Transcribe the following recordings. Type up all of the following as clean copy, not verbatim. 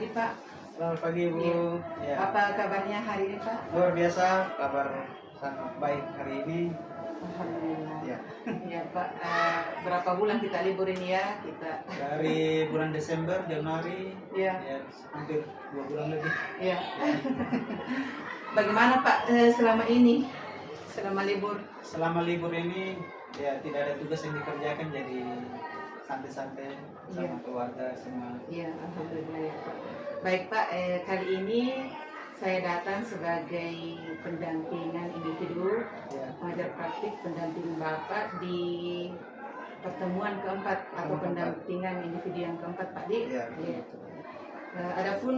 pagi Pak. Selamat pagi Bu. Iya. Ya. Apa kabarnya hari ini Pak? Luar biasa, kabar sangat baik hari ini. Alhamdulillah. Ya. Ya Pak, berapa bulan kita libur ini ya kita? Dari bulan Desember, Januari, Ya. ya hampir 2 bulan lebih. Ya. Bagaimana Pak selama ini? Selama libur? Selama libur ini ya tidak ada tugas yang dikerjakan, jadi santai-santai sama Iya. keluarga semua. Iya, alhamdulillah ya Pak. Baik Pak, kali ini saya datang sebagai pendampingan individu Ya. pengajar praktik pendamping Bapak di pertemuan keempat atau pendampingan individu yang keempat Pak Di. Ya. Ya. Adapun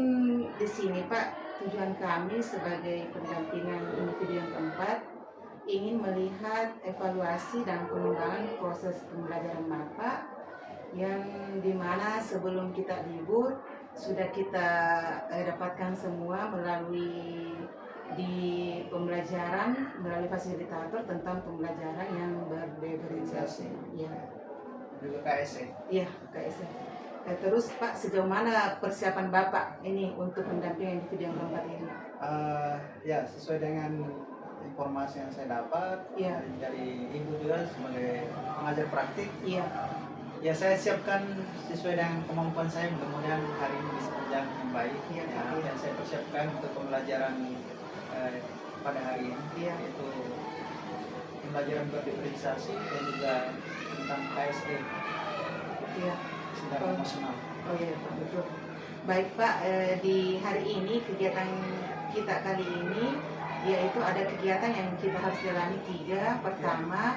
di sini Pak, tujuan kami sebagai pendampingan individu yang keempat ingin melihat evaluasi dan pengembangan proses pembelajaran Bapak yang dimana sebelum kita libur sudah kita dapatkan semua melalui di pembelajaran melalui fasilitator tentang pembelajaran yang berdiferensiasi. Ya. Juga KSE. Iya, KSE. Terus Pak, sejauh mana persiapan Bapak ini untuk pendampingan individu yang keempat ini? Ya, sesuai dengan informasi yang saya dapat Iya. dari Ibu juga sebagai pengajar praktik. Iya. Ya, saya siapkan sesuai dengan kemampuan saya, mudah-mudahan hari ini bisa berjalan dengan baik. Iya, Ya, iya. dan saya persiapkan untuk pembelajaran pada hari ini, Iya. yaitu pembelajaran berdiferensiasi dan juga tentang KSE, Iya. secara emosional. Oh iya Pak, betul. Baik Pak, di hari ini kegiatan kita kali ini yaitu ada kegiatan yang kita harus jalani 3. Pertama,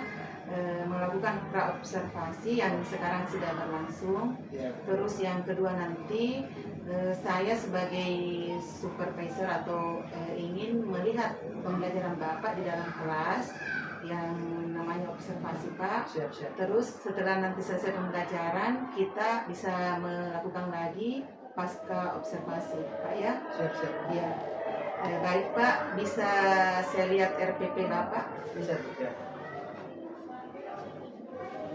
melakukan praobservasi yang sekarang sudah berlangsung. Ya, Terus yang kedua nanti saya sebagai supervisor atau ingin melihat pembelajaran Bapak di dalam kelas yang namanya observasi Pak. siap-siap. Terus setelah nanti selesai pembelajaran kita bisa melakukan lagi pasca observasi Pak ya. Siap-siap. Ya. Baik Pak, bisa saya lihat RPP Bapak? Bisa, ya.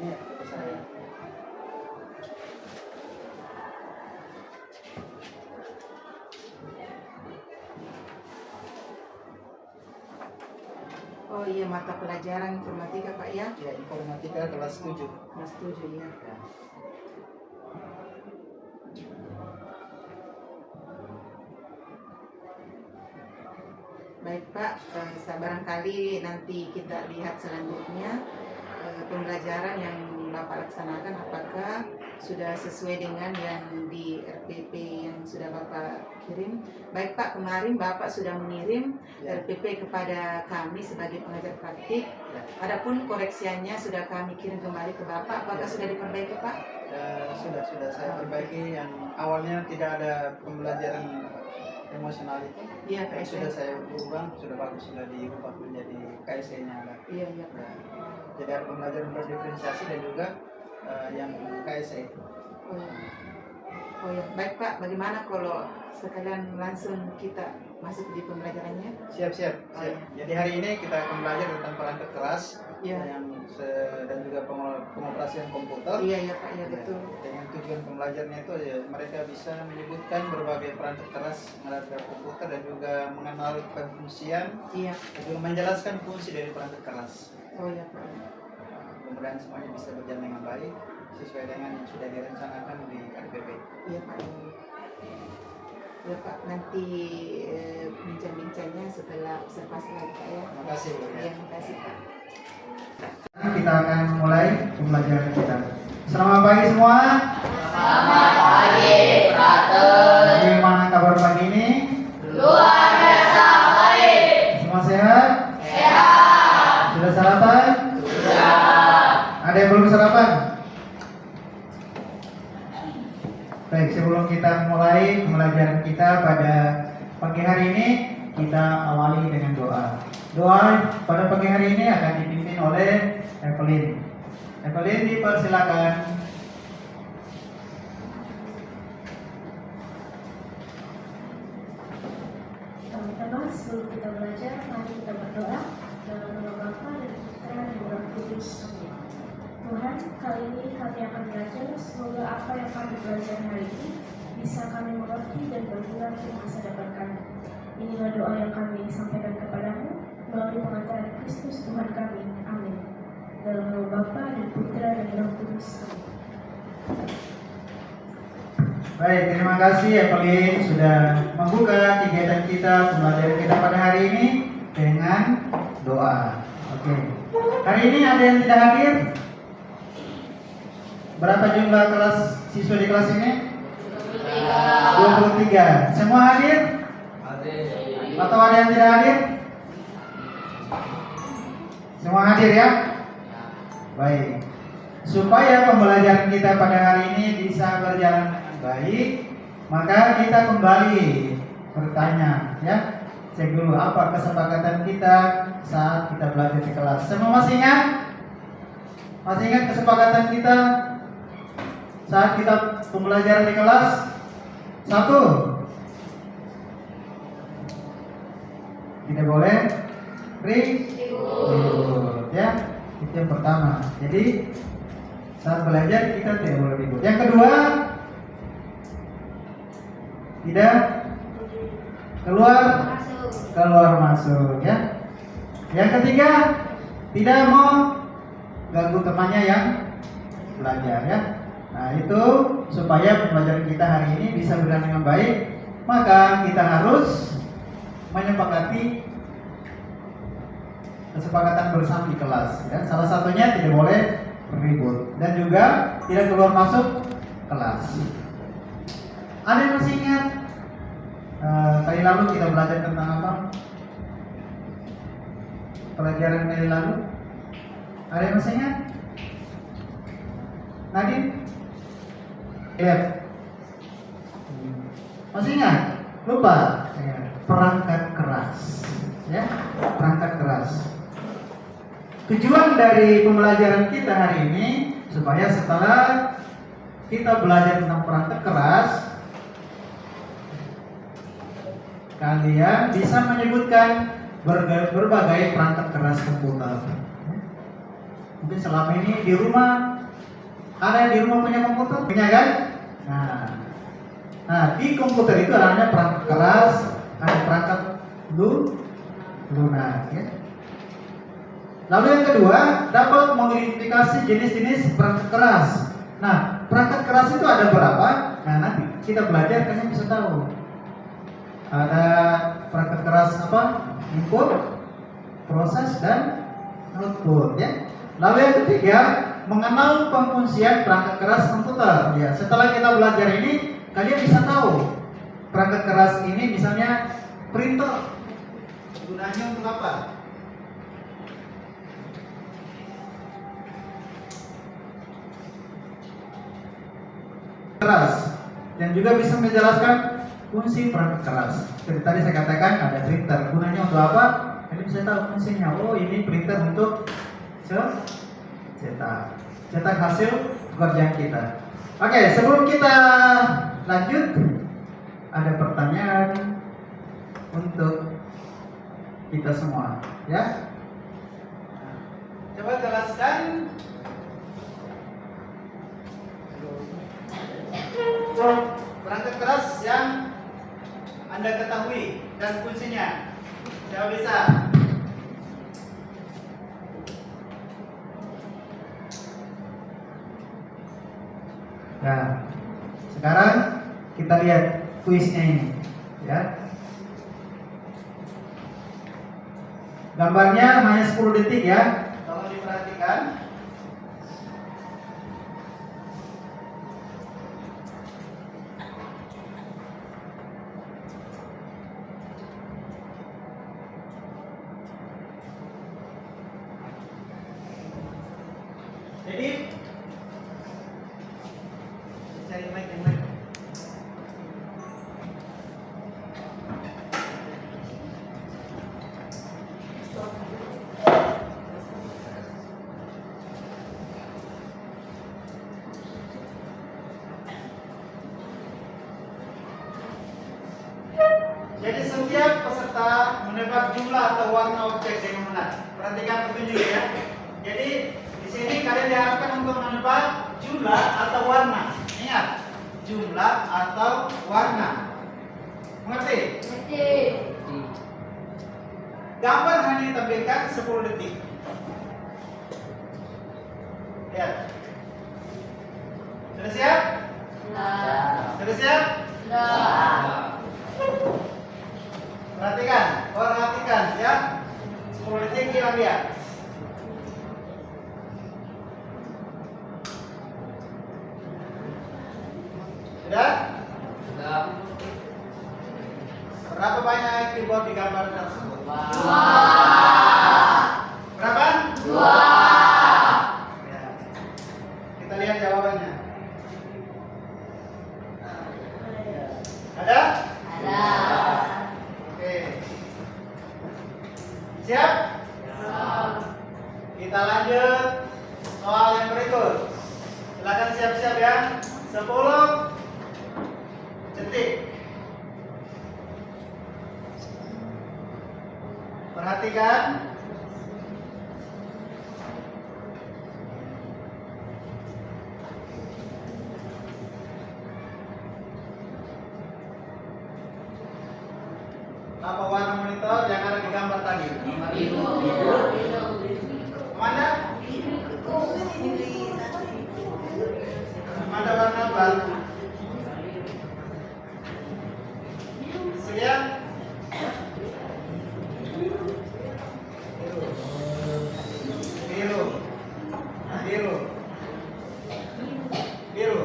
Ini RPP saya. Oh iya, mata pelajaran informatika Pak ya. Ya, informatika kelas 7. Kelas 7 ya. Ya. Baik Pak, barangkali nanti kita lihat selanjutnya pembelajaran yang Bapak laksanakan apakah sudah sesuai dengan yang di RPP yang sudah Bapak kirim. Baik Pak, kemarin Bapak sudah mengirim Ya. RPP kepada kami sebagai pengajar praktik. Ya. Adapun koreksiannya sudah kami kirim kembali ke Bapak. Apakah sudah diperbaiki Pak? Sudah saya perbaiki yang awalnya tidak ada pembelajaran emosional itu. Iya Pak. Sudah saya ubah, sudah bagus, sudah diubah menjadi KSE-nya ada. Iya iya Pak. Ya. Jadi ada pembelajaran berdiferensiasi dan juga yang KSE. Oh ya. Oh ya, baik Pak. Bagaimana kalau sekalian langsung kita masuk di pembelajarannya? Siap. Oh, ya. Jadi hari ini kita akan belajar tentang perangkat keras Iya. dan juga pengoperasian komputer. Iya ya Pak, ya betul. Dengan tujuan pembelajarnya itu ya mereka bisa menyebutkan berbagai perangkat keras melalui komputer dan juga mengenal pengfungsian Iya. dan juga menjelaskan fungsi dari perangkat keras. Oh ya Pak. Mudah-mudahan semuanya bisa berjalan dengan baik sesuai dengan yang sudah direncanakan di RPP. Iya Pak. Ya Pak, nanti bincang-bincangnya setelah observasi lagi Pak ya. Terima kasih Bu. Iya, terima kasih Pak. Kita akan mulai pembelajaran kita. Selamat pagi semua. Selamat pagi, Frater. Bagaimana kabar pagi ini? Luar biasa baik. Semua sehat? Sehat. Sudah sarapan? Sudah. Ada yang belum sarapan? Baik, sebelum kita mulai pembelajaran kita pada pagi hari ini, kita awali dengan doa. Doa pada pagi hari ini akan dipimpin oleh Evelyn. Evelyn, dipersilakan. Teman-teman, sebelum kita belajar, mari kita berdoa dalam nama Bapa dan Putra dan Roh Kudus. Amin. Tuhan, kali ini kami akan belajar, semoga apa yang kami belajar hari ini bisa kami mengerti dan lagi masa depan kami. Inilah doa yang kami sampaikan kepadamu melalui pengantaran Kristus Tuhan kami. Amin. Dalam nama Bapa dan Putra dan Roh Kudus. Amin. Baik, terima kasih Evelyn sudah membuka kegiatan kita, pembelajaran kita pada hari ini dengan doa. Oke. Hari ini ada yang tidak hadir? Berapa jumlah kelas siswa di kelas ini? 23. Semua hadir? Atau ada yang tidak hadir? Semua hadir ya? Baik. Supaya pembelajaran kita pada hari ini bisa berjalan dengan baik, maka kita kembali bertanya ya. Cek dulu apa kesepakatan kita saat kita belajar di kelas. Semua masih ingat? Masih ingat kesepakatan kita saat kita pembelajaran di kelas? 1. Tidak boleh ribut ya. Itu yang pertama. Jadi saat belajar kita tidak boleh ribut. Yang kedua, tidak keluar masuk ya. Yang ketiga, tidak mau ganggu temannya yang belajar ya. Nah itu supaya pembelajaran kita hari ini bisa berjalan dengan baik, maka kita harus menyepakati kesepakatan bersama di kelas ya. Salah satunya tidak boleh ribut dan juga tidak keluar masuk kelas. Ada yang masih ingat kali lalu kita belajar tentang apa? Pelajaran kali lalu ada yang masih ingat? Nadine? Lihat. Masih ingat? Lupa? Ya. Perangkat keras ya, perangkat keras. Tujuan dari pembelajaran kita hari ini supaya setelah kita belajar tentang perangkat keras, kalian bisa menyebutkan berbagai perangkat keras komputer. Mungkin selama ini di rumah ada yang di rumah punya komputer, punya kan? Nah di komputer itu ada perangkat keras, ada perangkat lunak. Ya. Lalu yang kedua, dapat mengidentifikasi jenis-jenis perangkat keras. Nah, perangkat keras itu ada berapa? Nah, nanti kita belajar kalian bisa tahu. Ada perangkat keras apa? Input, proses, dan output. Ya. Lalu yang ketiga, mengenal pengfungsian perangkat keras komputer. Ya, setelah kita belajar ini, kalian bisa tahu perangkat keras ini misalnya printer. Gunanya untuk apa? Keras. Dan juga bisa menjelaskan fungsi perangkat keras. Seperti tadi saya katakan ada printer. Gunanya untuk apa? Kalian bisa tahu fungsinya. Oh, ini printer untuk cetak hasil pekerjaan kita. Oke, sebelum kita lanjut, ada pertanyaan untuk kita semua, ya. Coba jelaskan perangkat keras yang Anda ketahui dan fungsinya. Siapa bisa? Nah, sekarang kita lihat kuisnya ini, ya. Gambarnya hanya 10 detik ya. Tolong diperhatikan. Jadi cari mic yang lain. Jadi setiap peserta menebak jumlah atau warna objek dengan benar. Perhatikan petunjuk ya. Jadi di sini kalian diharapkan untuk menebak jumlah atau warna. Ingat, jumlah atau warna. Mengerti? Ngerti. Gambar hanya ditampilkan 10 detik. Lihat. Sudah siap? Sudah. Sudah siap? Sudah. Perhatikan ya. 10 detik hilang dia. Sudah? Sudah. Berapa banyak keyboard di gambar tersebut? Dua. Berapa? Dua. Ya. Kita lihat jawabannya. Ada? Ada. Oke. Siap? Kita lanjut soal yang berikut. Silakan siap-siap ya. 10 detik. Perhatikan. Apa warna monitor yang ada di gambar tadi? Biru. Mana? Mana warna apa? Lihat. Biru. Biru. Biru.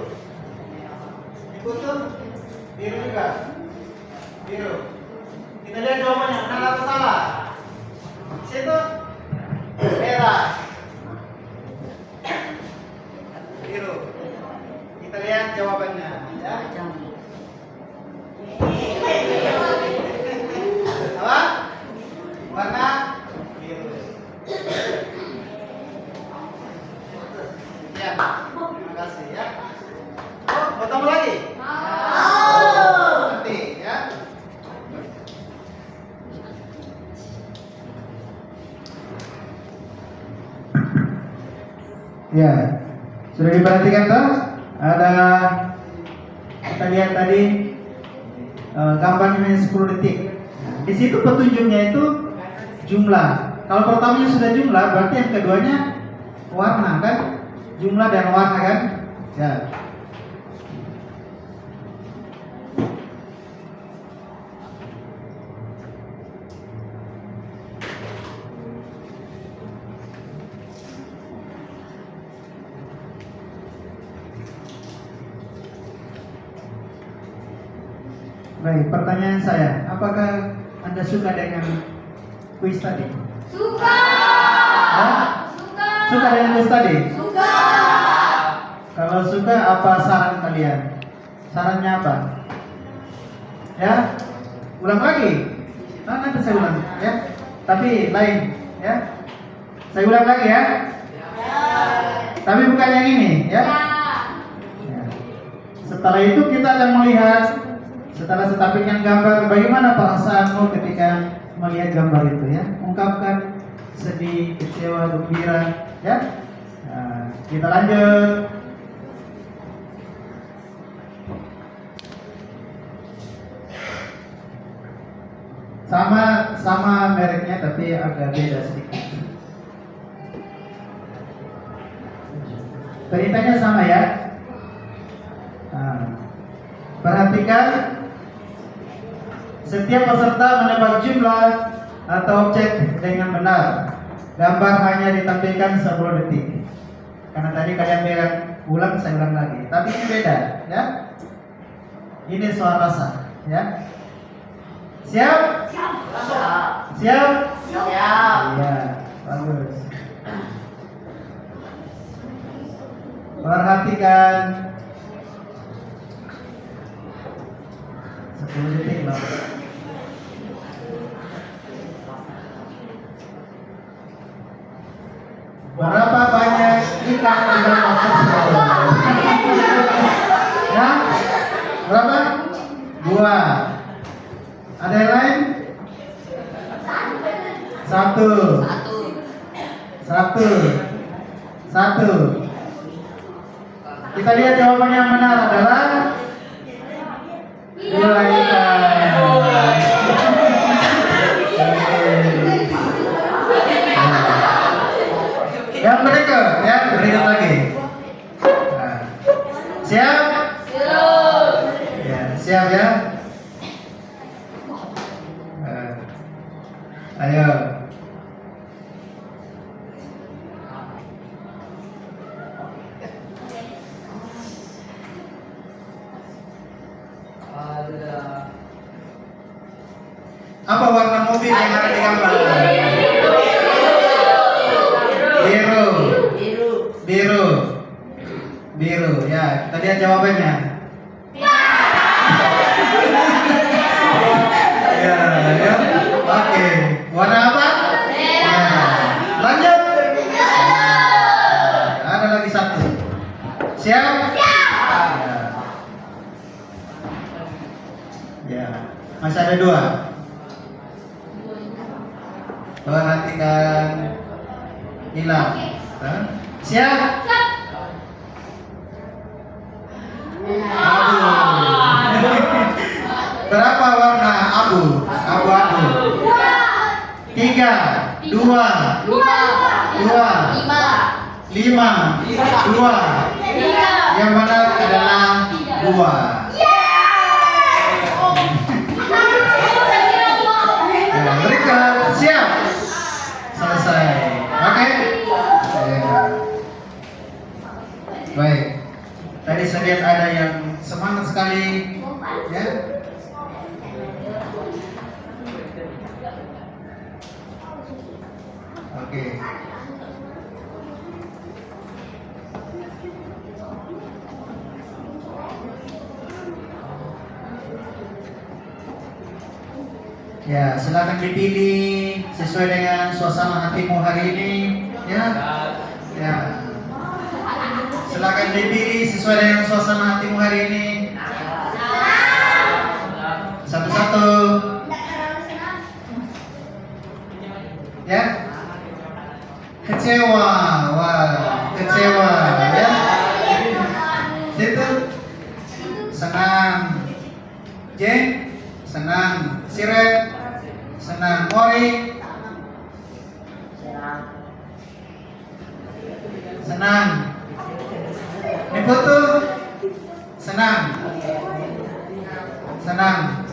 Dikutuk. Biru juga. Biru. Kita lihat jawabannya, benar atau salah? Situ merah. Biru. Kita lihat jawabannya, ya. Apa? Warna biru. Ya, terima kasih ya. Oh, mau tambah lagi? Nanti ya. Ya, sudah diperhatikan toh? Ada kita lihat tadi gambarnya 10 detik. Di situ petunjuknya itu jumlah. Kalau pertamanya sudah jumlah, berarti yang keduanya warna kan? Jumlah dan warna kan? Ya. Baik, pertanyaan saya, apakah Anda suka dengan kuis tadi? Suka. Hah? Suka. Suka dengan kuis tadi? Suka. Kalau suka, apa saran kalian? Sarannya apa? Ya, ulang lagi. Nah, nanti saya ulang, ya. Tapi lain, ya. Saya ulang lagi ya. Tapi bukan yang ini, ya. Ya. Setelah itu kita akan melihat. Setelah saya tampilkan gambar, bagaimana perasaanmu ketika melihat gambar itu ya? Ungkapkan sedih, kecewa, gembira, ya. Nah, kita lanjut. Sama mereknya tapi agak beda sedikit. Ceritanya sama ya. Nah, perhatikan. Setiap peserta menebak jumlah atau objek dengan benar. Gambar hanya ditampilkan 10 detik. Karena tadi kalian bilang ulang, saya ulang lagi. Tapi ini beda, ya. Ini soal rasa, ya. Siap? Siap. Siap? Siap. Iya, bagus. Perhatikan. 10 detik loh. Berapa banyak ikan di dalam otak? Ya? Berapa? 2. Ada yang lain? 1. 1. Kita lihat jawaban yang benar adalah 2 ikan. Ayo. Apa warna mobil yang ada di gambar? Biru. Biru. Biru. Ya, kita lihat jawabannya. Ya, ya. Oke. Warna apa? Merah. Lanjut. Ada lagi satu. Siap? Ya. Masih ada dua. Perhatikan hilang. Siap? Abu. Berapa warna abu? Abu-abu. 3, 2, 5, 2. Yang benar adalah 2. Ya, berikan. Siap? Selesai. Oke? Ya. Baik. Tadi saya lihat ada yang semangat sekali, ya. Oke. Ya, silakan dipilih sesuai dengan suasana hatimu hari ini, ya. Ya. Silakan dipilih sesuai dengan suasana hatimu hari ini. Satu-satu. Ya. Kecewa, wah, kecewa, ya. Situ. Senang. Jeng, senang. Siret, senang. Mori, senang. Niputu, senang. Senang.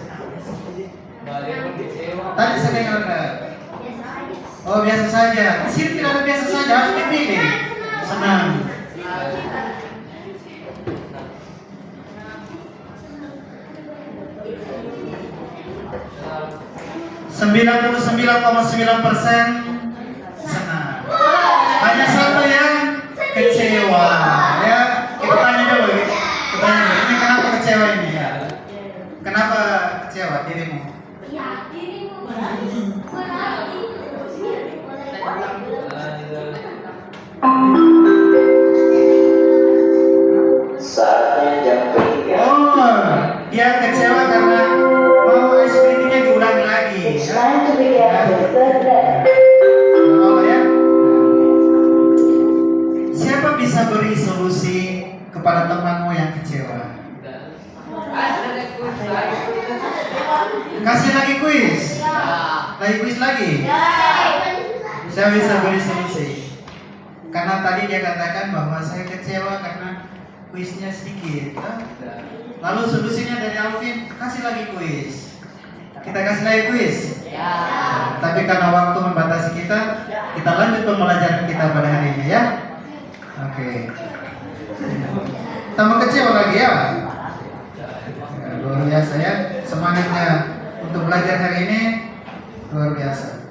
Tadi saya dengar enggak? Oh, biasa saja. Di sini tidak ada biasa saja, harus dipilih. Senang. %99,9% senang. Hanya satu yang kecewa. Ya, kita tanya dulu. Kita tanya dulu. Ini kenapa kecewa ini ya? Kenapa kecewa dirimu? Saatnya jam ketiga. Oh, dia kecewa karena mau es krimnya diulangi lagi. Ya. Oh ya. Siapa bisa beri solusi kepada temanmu yang kecewa? Kasih lagi kuis. Lagi kuis lagi. Saya bisa beri solusi. Karena tadi dia katakan bahwa saya kecewa karena kuisnya sedikit. Lalu solusinya dari Alvin, kasih lagi kuis. Kita kasih lagi kuis. Tapi karena waktu membatasi kita lanjut pembelajaran kita pada hari ini ya. Oke. Tambah kecewa lagi ya. Luar biasa ya, semangatnya untuk belajar hari ini luar biasa.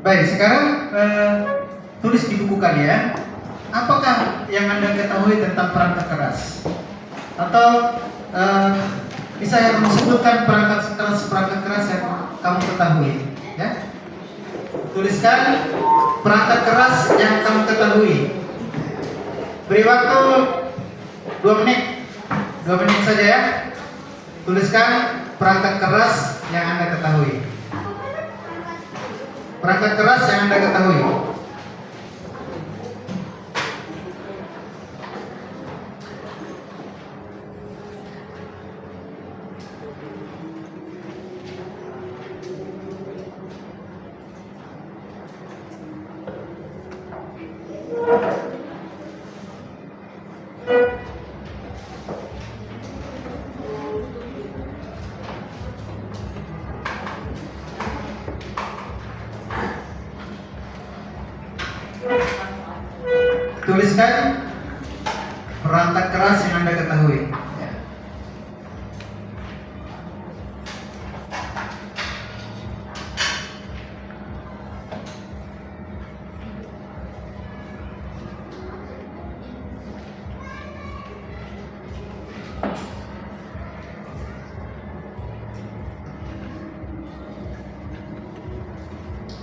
Baik, sekarang tulis di buku kalian, apakah yang Anda ketahui tentang perangkat keras? Atau bisa kamu sebutkan perangkat keras yang kamu ketahui, ya? Tuliskan perangkat keras yang kamu ketahui. Beri waktu 2 menit, 2 menit saja ya. Tuliskan perangkat keras yang Anda ketahui. Perangkat keras yang Anda ketahui. dituliskan perangkat keras yang Anda ketahui. Ya.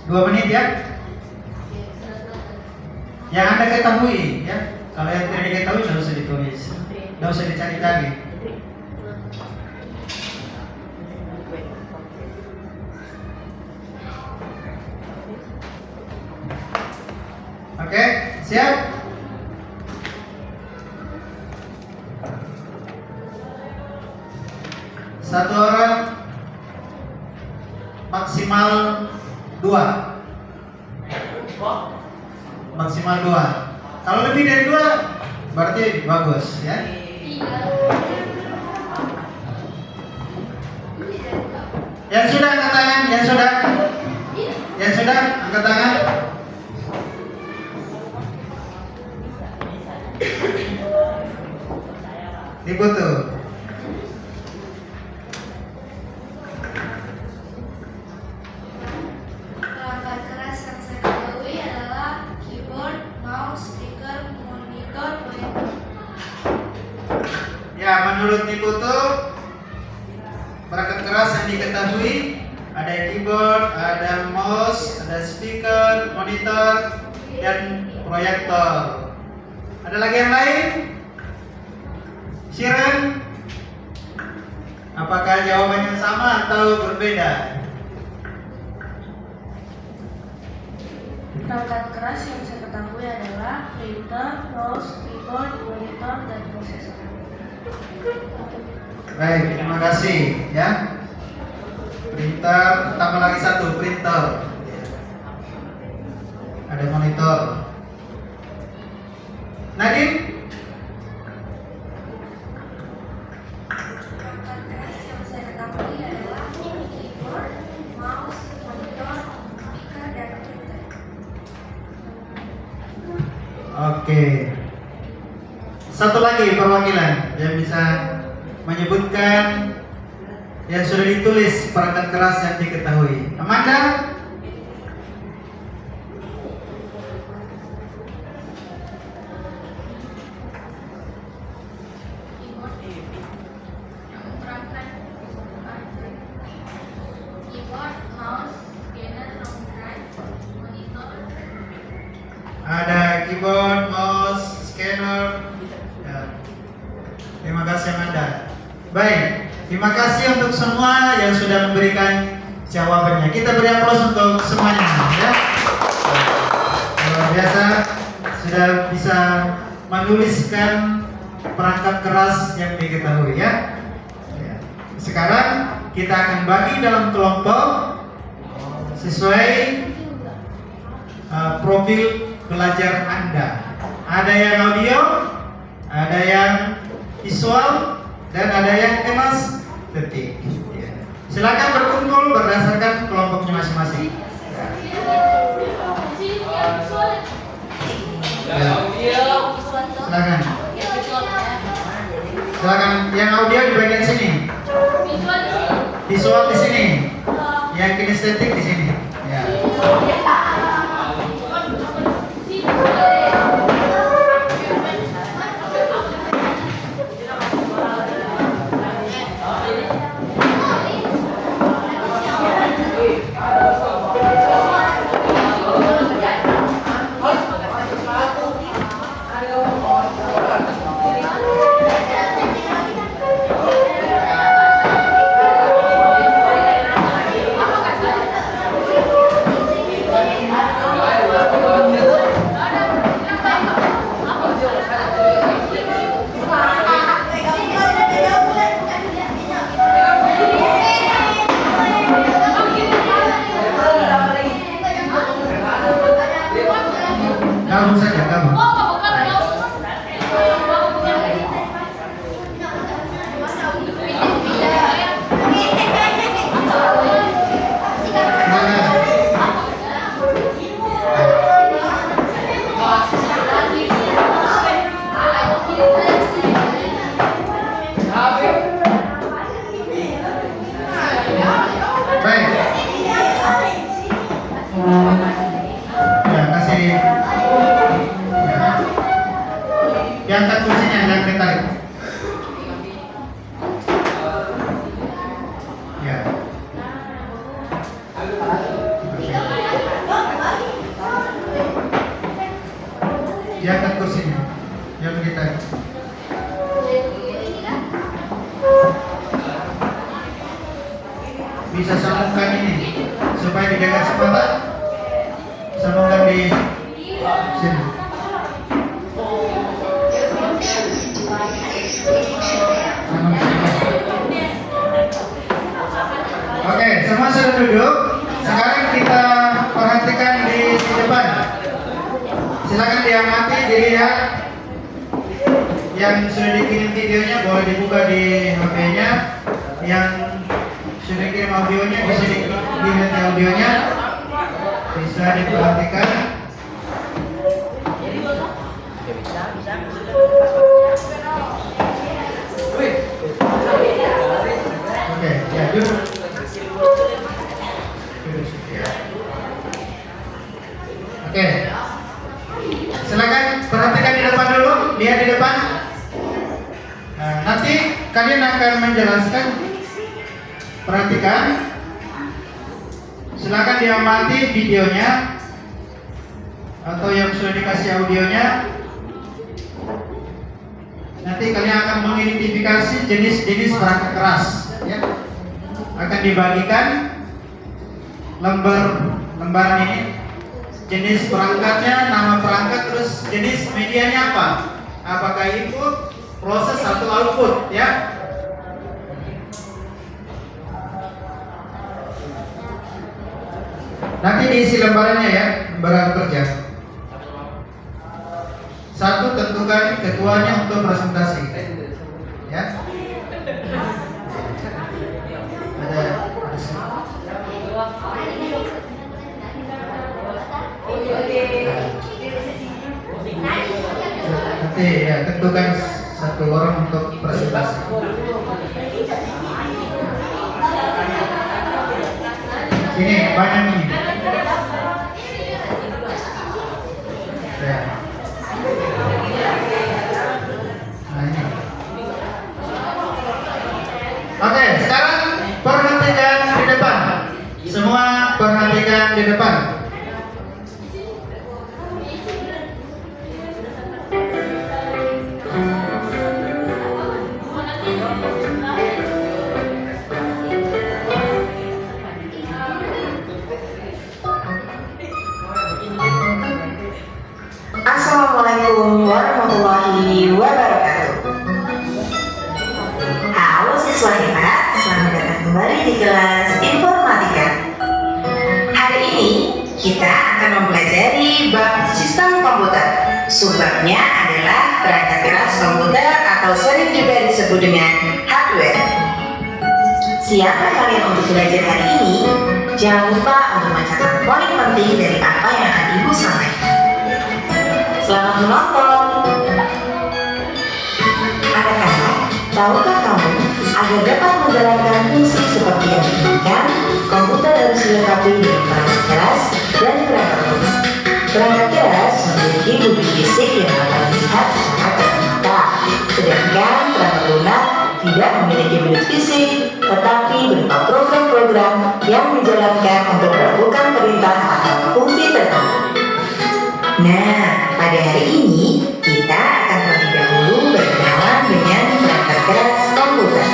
Dua menit ya. Yang Anda ketahui ya. Kalau yang tidak diketahui tidak usah ditulis, tidak usah dicari-cari. Oke, siap? Satu orang maksimal 2. Maksimal 2. Kalau lebih dari 2 berarti bagus ya. Yang sudah angkat tangan, yang sudah angkat tangan. Dibutuh. Perangkat keras yang saya ketahui adalah keyboard, mouse, speaker, monitor, proyektor. Ya, menurut Niputu perangkat keras yang diketahui ada keyboard, ada mouse, ada speaker, monitor, dan proyektor. Ada lagi yang lain? Siren? Apakah jawabannya sama atau berbeda? Perangkat keras yang saya ketahui adalah printer, mouse, keyboard, monitor, dan prosesor. Baik, terima kasih ya. Printer, tambah lagi satu, printer. Ada monitor. Nadine? Perangkat keras yang saya ketahui adalah keyboard, mouse, monitor, speaker, dan printer. Oke. Satu lagi perwakilan yang bisa menyebutkan yang sudah ditulis perangkat keras yang diketahui. Amanda? Keyboard, mouse, scanner, long drive, monitor. Ada keyboard, mouse, scanner. Ya. Terima kasih Amanda. Baik, terima kasih untuk semua yang sudah memberikan jawabannya. Kita beri aplaus untuk semuanya ya. Luar biasa sudah bisa menuliskan perangkat keras yang diketahui ya. Ya. Sekarang kita akan bagi dalam kelompok sesuai profil belajar Anda. Ada yang audio, ada yang visual, dan ada yang kinestetik. Ya. Silakan berkumpul berdasarkan kelompoknya masing-masing. Ya. Silakan. Silakan. Yang audio di bagian sini. Visual di sini. Yang kinestetik di sini. Ya. Diangkat kursinya. Yang kita. Bisa sambungkan ini supaya dijaga sepatah. Sambungkan di sini. Oke, semua sudah duduk. Sekarang kita perhatikan di depan. Silakan diamati, dilihat. Yang sudah dikirim videonya boleh dibuka di HP-nya. Yang sudah dikirim audionya bisa dilihat di audionya. Bisa diperhatikan. Oke, ya duduk. Oke, silakan perhatikan di depan dulu, lihat di depan. Nah, nanti kalian akan menjelaskan. Perhatikan, silakan diamati videonya atau yang sudah dikasih audionya. Nanti kalian akan mengidentifikasi jenis-jenis perangkat keras. Ya. Akan dibagikan lembaran ini. Jenis perangkatnya, nama perangkat, terus jenis medianya apa? Apakah input, proses atau output, ya? Nanti diisi lembarannya ya, lembaran kerja. Satu, tentukan ketuanya untuk presentasi, ya. Ada nanti ya tentukan satu orang untuk presentasi. Sini banyak ini. Ya. Nah, ini. Oke, sekarang perhatikan di depan. Semua perhatikan di depan. Assalamualaikum warahmatullahi wabarakatuh. Halo siswa hebat, selamat datang kembali di kelas informatika. Hari ini kita akan mempelajari bab sistem komputer. Subbabnya adalah perangkat keras komputer atau sering juga disebut dengan hardware. Siapa kalian untuk belajar hari ini? Jangan lupa untuk mencatat poin penting dari apa yang akan Ibu sampaikan. Selamat menonton. Anak-anak, tahukah kamu agar dapat menjalankan fungsi seperti yang diinginkan, komputer harus dilengkapi dengan perangkat keras dan perangkat lunak. Perangkat keras memiliki bukti fisik yang dapat dilihat secara kasat mata, sedangkan perangkat lunak tidak memiliki bukti fisik, tetapi berupa program-program yang dijalankan untuk melakukan perintah atau fungsi tertentu. Nah, pada hari ini kita akan terlebih dahulu berkenalan dengan perangkat keras komputer.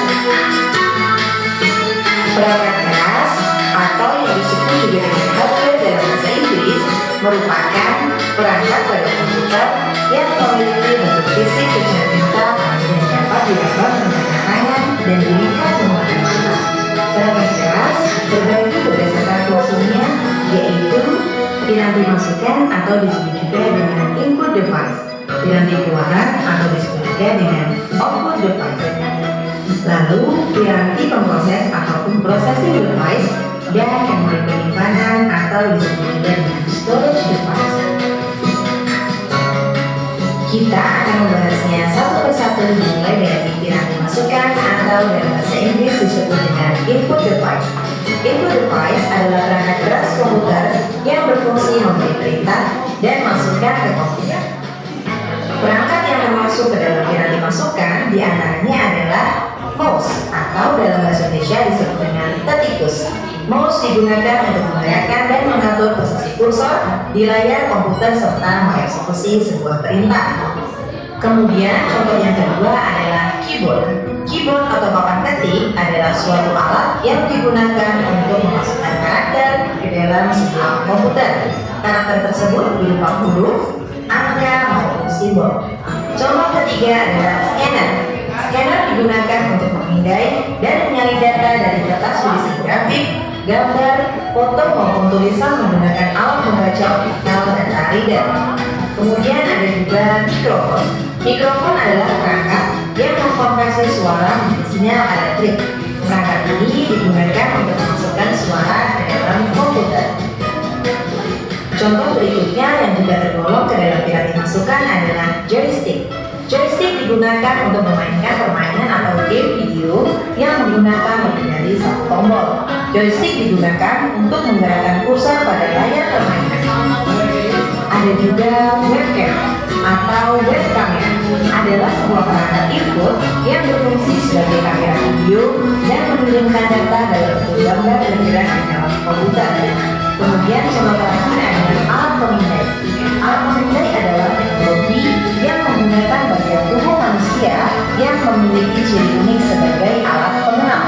Perangkat keras atau yang disebut juga dengan hardware dalam bahasa Inggris merupakan perangkat pada komputer yang memiliki bentuk fisik secara nyata dan dapat diraba menggunakan tangan dan dilihat menggunakan mata. Perangkat keras terbagi berdasarkan fungsinya, yaitu piranti masukan atau disebut juga dengan input device, piranti keluaran atau disebut juga dengan output device, lalu piranti pemproses ataupun processing device, dan memori penyimpanan atau disebut juga dengan storage device. Kita akan membahasnya satu persatu dimulai dari piranti masukan atau dalam bahasa Inggris disebut dengan input device. Input device adalah perangkat keras komputer yang berfungsi memberi perintah dan masukan ke komputer. Perangkat yang termasuk ke dalam piranti masukan diantaranya adalah mouse atau dalam bahasa Indonesia disebut dengan tetikus, Mouse digunakan untuk menggerakkan dan mengatur posisi kursor di layar komputer serta mengeksekusi sebuah perintah. Kemudian contoh yang kedua adalah keyboard. Keyboard atau papan ketik adalah suatu alat yang digunakan untuk memasukkan karakter ke dalam sebuah komputer. Karakter tersebut berupa huruf, angka, maupun simbol. Contoh ketiga adalah scanner. Scanner digunakan untuk memindai dan menyaring data dari kertas tulisan grafik, gambar, foto maupun tulisan menggunakan alat membaca optikal data reader. Kemudian ada juga mikrofon. Mikrofon adalah perangkat yang mengkonversi suara menjadi sinyal elektrik. Perangkat ini digunakan untuk memasukkan suara ke dalam komputer. Contoh berikutnya yang juga tergolong ke dalam piranti masukan adalah joystick. Joystick digunakan untuk memainkan permainan atau game video yang menggunakan lebih dari satu tombol. Joystick digunakan untuk menggerakkan kursor pada layar permainan. Ada juga webcam atau web camera, adalah sebuah perangkat input yang berfungsi sebagai kamera video dan mengirimkan data dalam bentuk gambar bergerak di dalam komputer. Kemudian contoh terakhir adalah alat pemindai. Alat pemindai adalah teknologi yang menggunakan bagian tubuh manusia yang memiliki ciri unik sebagai alat pengenal.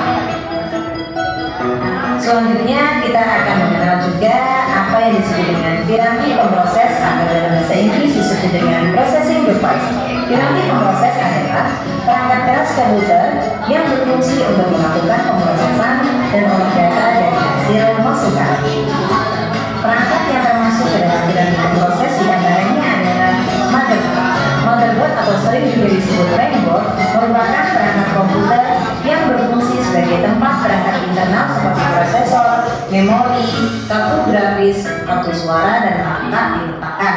Selanjutnya kita akan mengenal juga apa yang disebut dengan piranti pemroses atau dalam bahasa Inggris disebut dengan processing device. Piranti pemroses adalah perangkat keras komputer yang berfungsi untuk melakukan pemrosesan dan olah data dari hasil masukan. Perangkat yang termasuk ke dalam piranti pemroses diantaranya adalah motherboard. Motherboard atau sering juga disebut mainboard merupakan perangkat komputer yang berfungsi sebagai tempat perangkat internal seperti prosesor, memori, kartu grafis, kartu suara, dan perangkat diletakkan.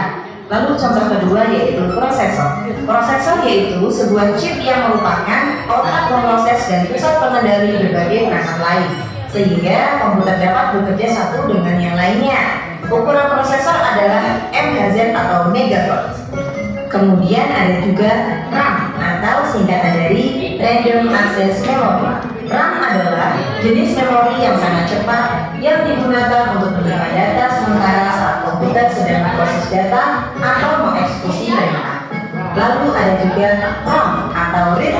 Lalu contoh kedua yaitu prosesor. Prosesor yaitu sebuah chip yang merupakan otak pemroses dan pusat pengendali berbagai perangkat lain, sehingga komputer dapat bekerja satu dengan yang lainnya. Ukuran prosesor adalah MHz atau megahertz. Kemudian ada juga RAM atau singkatan dari Random Access Memory. RAM adalah jenis memori yang sangat cepat yang digunakan untuk menyimpan data sementara saat komputer sedang memproses data atau mengeksekusi perintah. Lalu ada juga ROM atau read.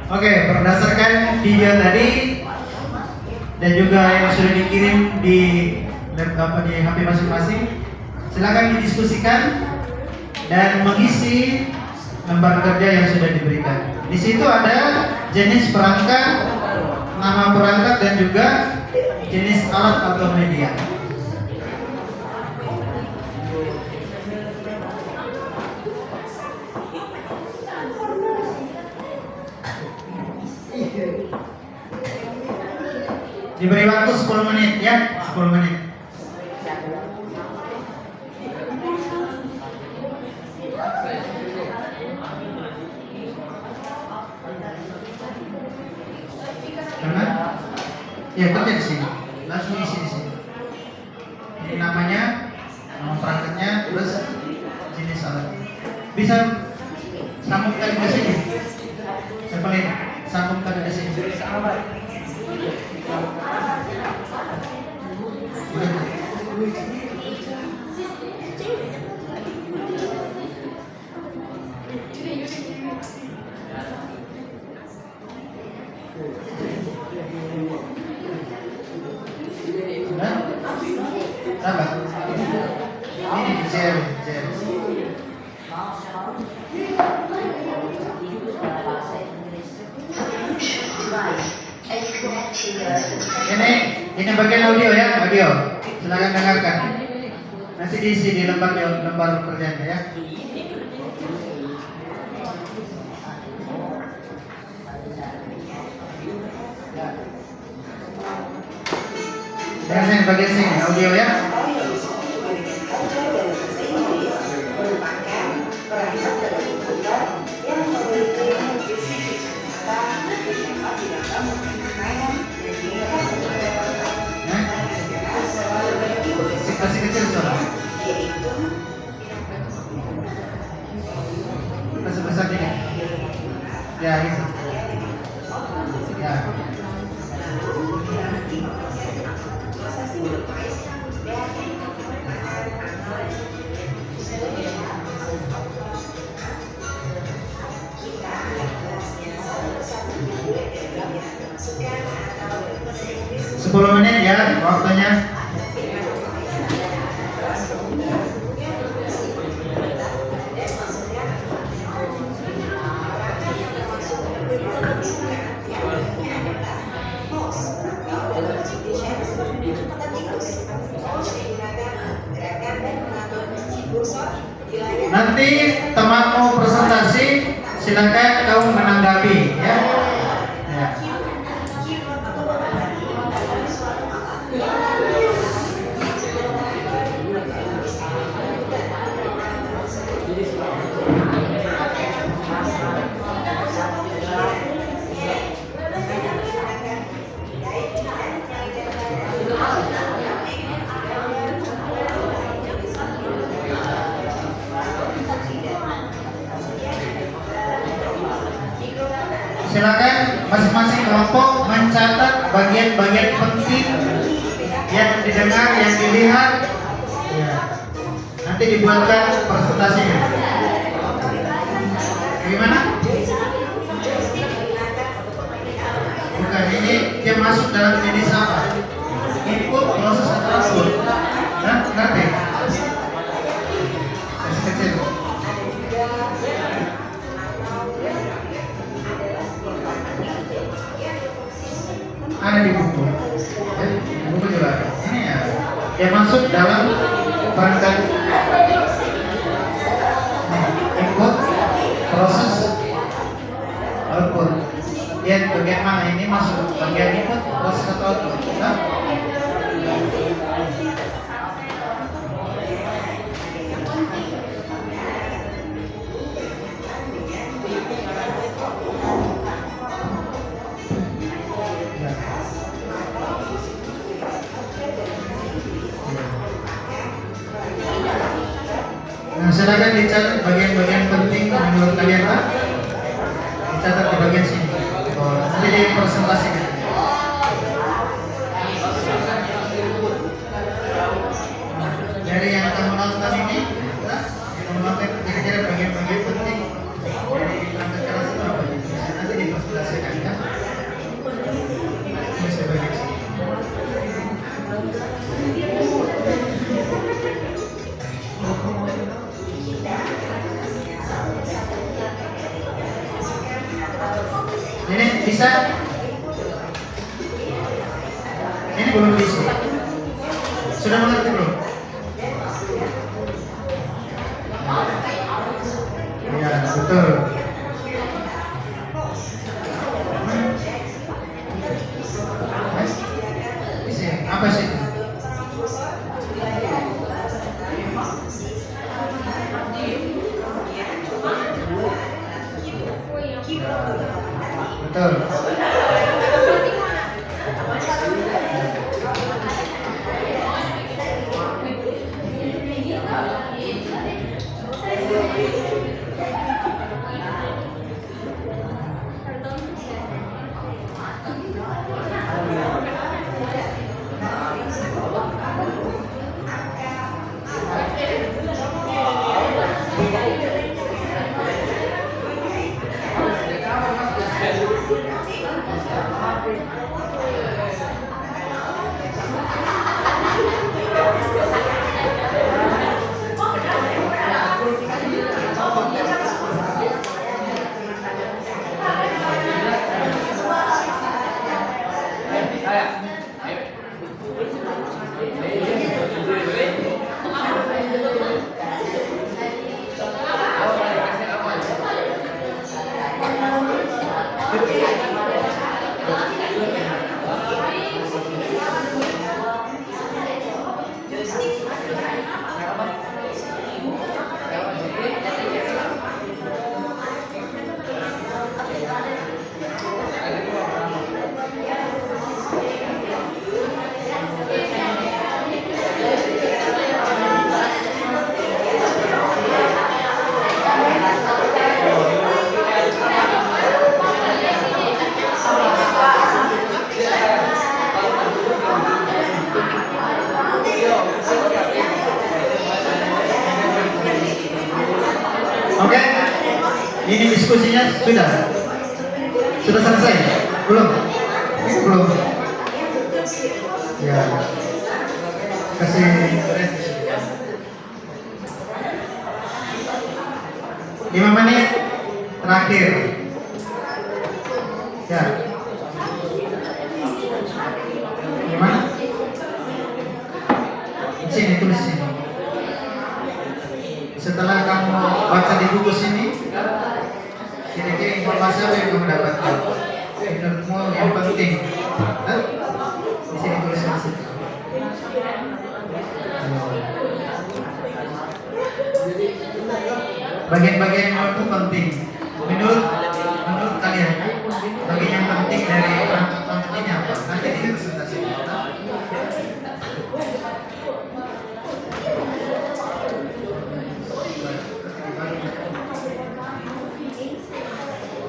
Oke, berdasarkan video tadi dan juga yang sudah dikirim di laptop di HP masing-masing, silakan didiskusikan dan mengisi lembar kerja yang sudah diberikan. Di situ ada jenis perangkat, nama perangkat, dan juga jenis alat atau media. Diberi waktu 10 menit ya, 10 menit. Karena ya kerja di sini, langsung isi di sini. Ini namanya, nama perangkatnya, terus jenis alat. Bisa sambungkan ke sini. Seperti ini, sambungkan ke sini. Apa? Ini zero. Ini bagian audio ya, audio. Silakan dengarkan. Nanti diisi di lembar kerjanya ya. Dengarkan bagian sini, audio ya. Kasih kecil suara. Ya, isi. Ya. Sepuluh menit ya waktunya. Nanti teman mau presentasi, silakan kamu menanggapi ya. Ya. Silakan masing-masing kelompok mencatat bagian-bagian penting yang didengar, yang dilihat. Ya. Nanti dibuatkan presentasinya. Bagaimana? Bukan, ini dia masuk dalam jenis apa? Input, proses, atau output? Nah, ngerti? Masih kecil. Ada di buku, ya, di buku juga ada. Ini ya, yang masuk dalam perangkat input, proses, output. Lihat bagian mana ini masuk bagian input, proses atau output. Nah? Nah, silakan dicatat bagian-bagian penting menurut kalian, Pak. Dicatat di bagian sini. Oh, nanti dipresentasikan. Dari yang kamu nonton ini, kamu nonton kira-kira bagian-bagian penting dari perangkat keras itu apa? Nanti dipresentasikan ya. Ini saya bagian sini. Ini bisa? Ini belum bisa. Sudah mengerti belum? Ya, betul. Bisa. Apa sih? Betul. Ini diskusinya sudah selesai? Belum? Belum. Ya. Kasih 5 menit terakhir. Ya. Gimana? Sini tulis sini. Setelah kamu baca di buku sini, kira-kira informasi apa yang kamu dapatkan? Menurutmu yang penting? Hah? Di sini tulis di situ. Bagian-bagian yang itu penting. Menurut kalian, bagian yang penting dari perangkat ini apa? Nanti di presentasi kita.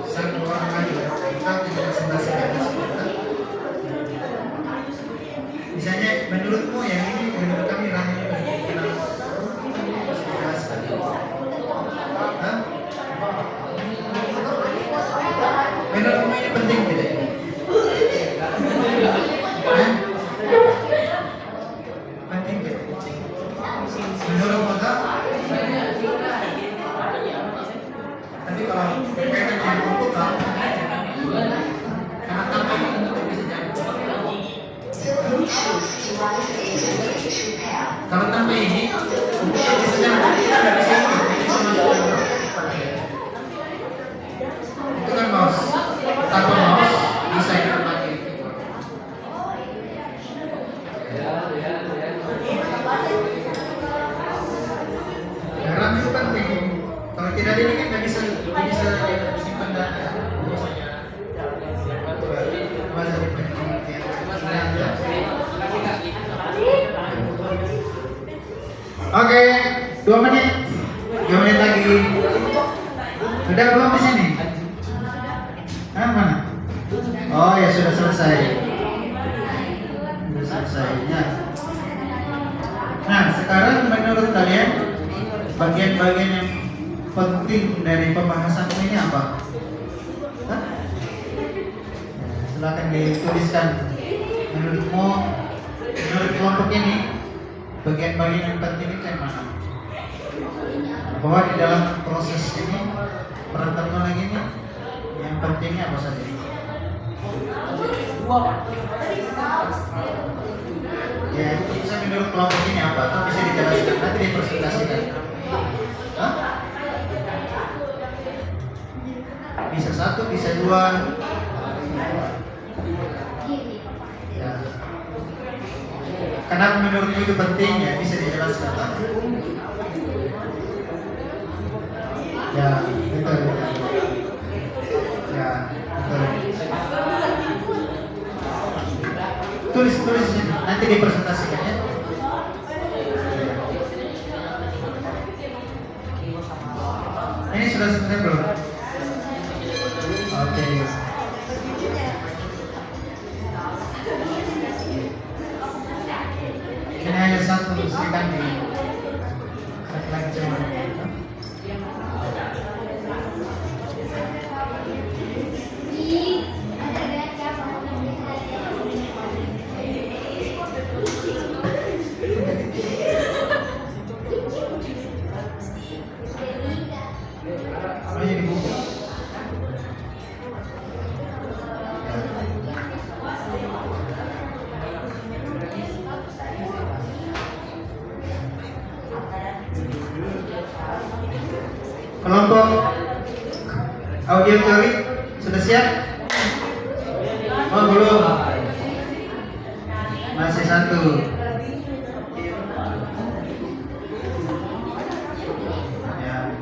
Satu orang lagi, kita tidak presentasikan di sekolah. Misalnya, menurutmu yang ini, menurut kami ramai menurutmu ini penting tidak? Penting tidak? Menurutmu tak? Tapi kalau berkaitan dengan komputer, karena tanpa komputer bisa jadi. Kalau tanpa ini, komputer bisa jadi. Tidak bisa itu kan mouse. Tanpa mouse bisa kita pakai keyboard. RAM itu penting. Kalau tidak ada ini kan nggak bisa simpan data. Oke, 2 menit. 2 menit lagi. Sudah belum di sini? Mana? Oh ya sudah selesai. Sudah selesai ya. Nah sekarang menurut kalian bagian-bagian yang penting dari pembahasan ini apa? Hah? Silakan dituliskan. Menurutmu, menurut kelompok ini bagian-bagian yang penting itu yang mana? Bahwa di dalam proses ini peran teknologi ini yang pentingnya apa saja? Ya, bisa menurut kelompok ini apa? Atau bisa dijelaskan nanti dipresentasikan. Hah? Bisa 1, bisa 2. Ya. Kenapa menurutmu itu penting ya? Bisa dijelaskan. Ya, betul. Ya, betul. Tulis nanti dipresentasikan ya. Ini sudah selesai belum? Oke. Ini hanya satu silakan di lagi coba. Kelompok audio teori sudah siap? Oh belum, masih 1. Ya.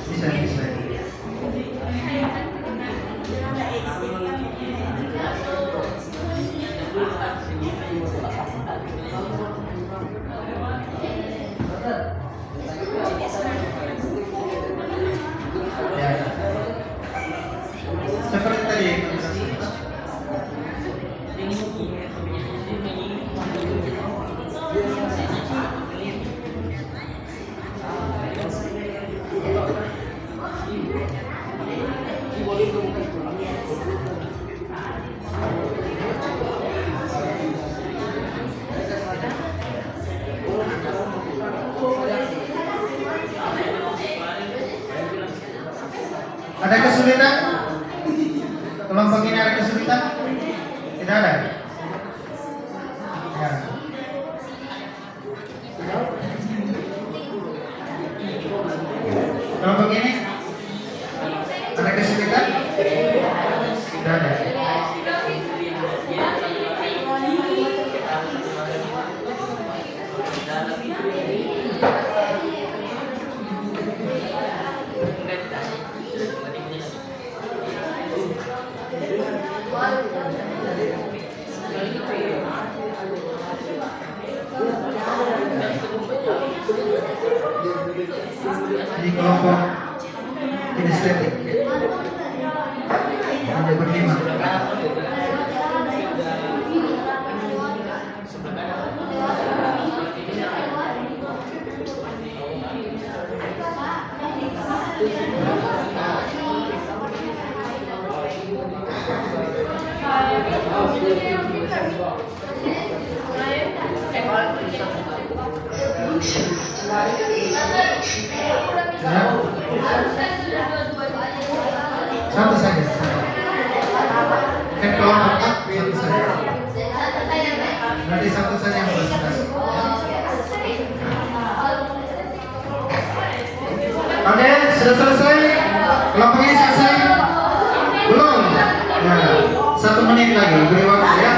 Bisa. Seperti tadi Ada kesulitan? Kelompok ini ada kesulitan? Tidak ada? Ya. Kelompok ini ada kesulitan? Tidak ada. Di kelompok kinestetik ada berlima. Satu saja. Kelompok A satu saja. Berarti satu saja yang presentasi. Oke, sudah selesai? Kelompok ini selesai? Belum? Nah, 1 menit lagi, beri waktu ya.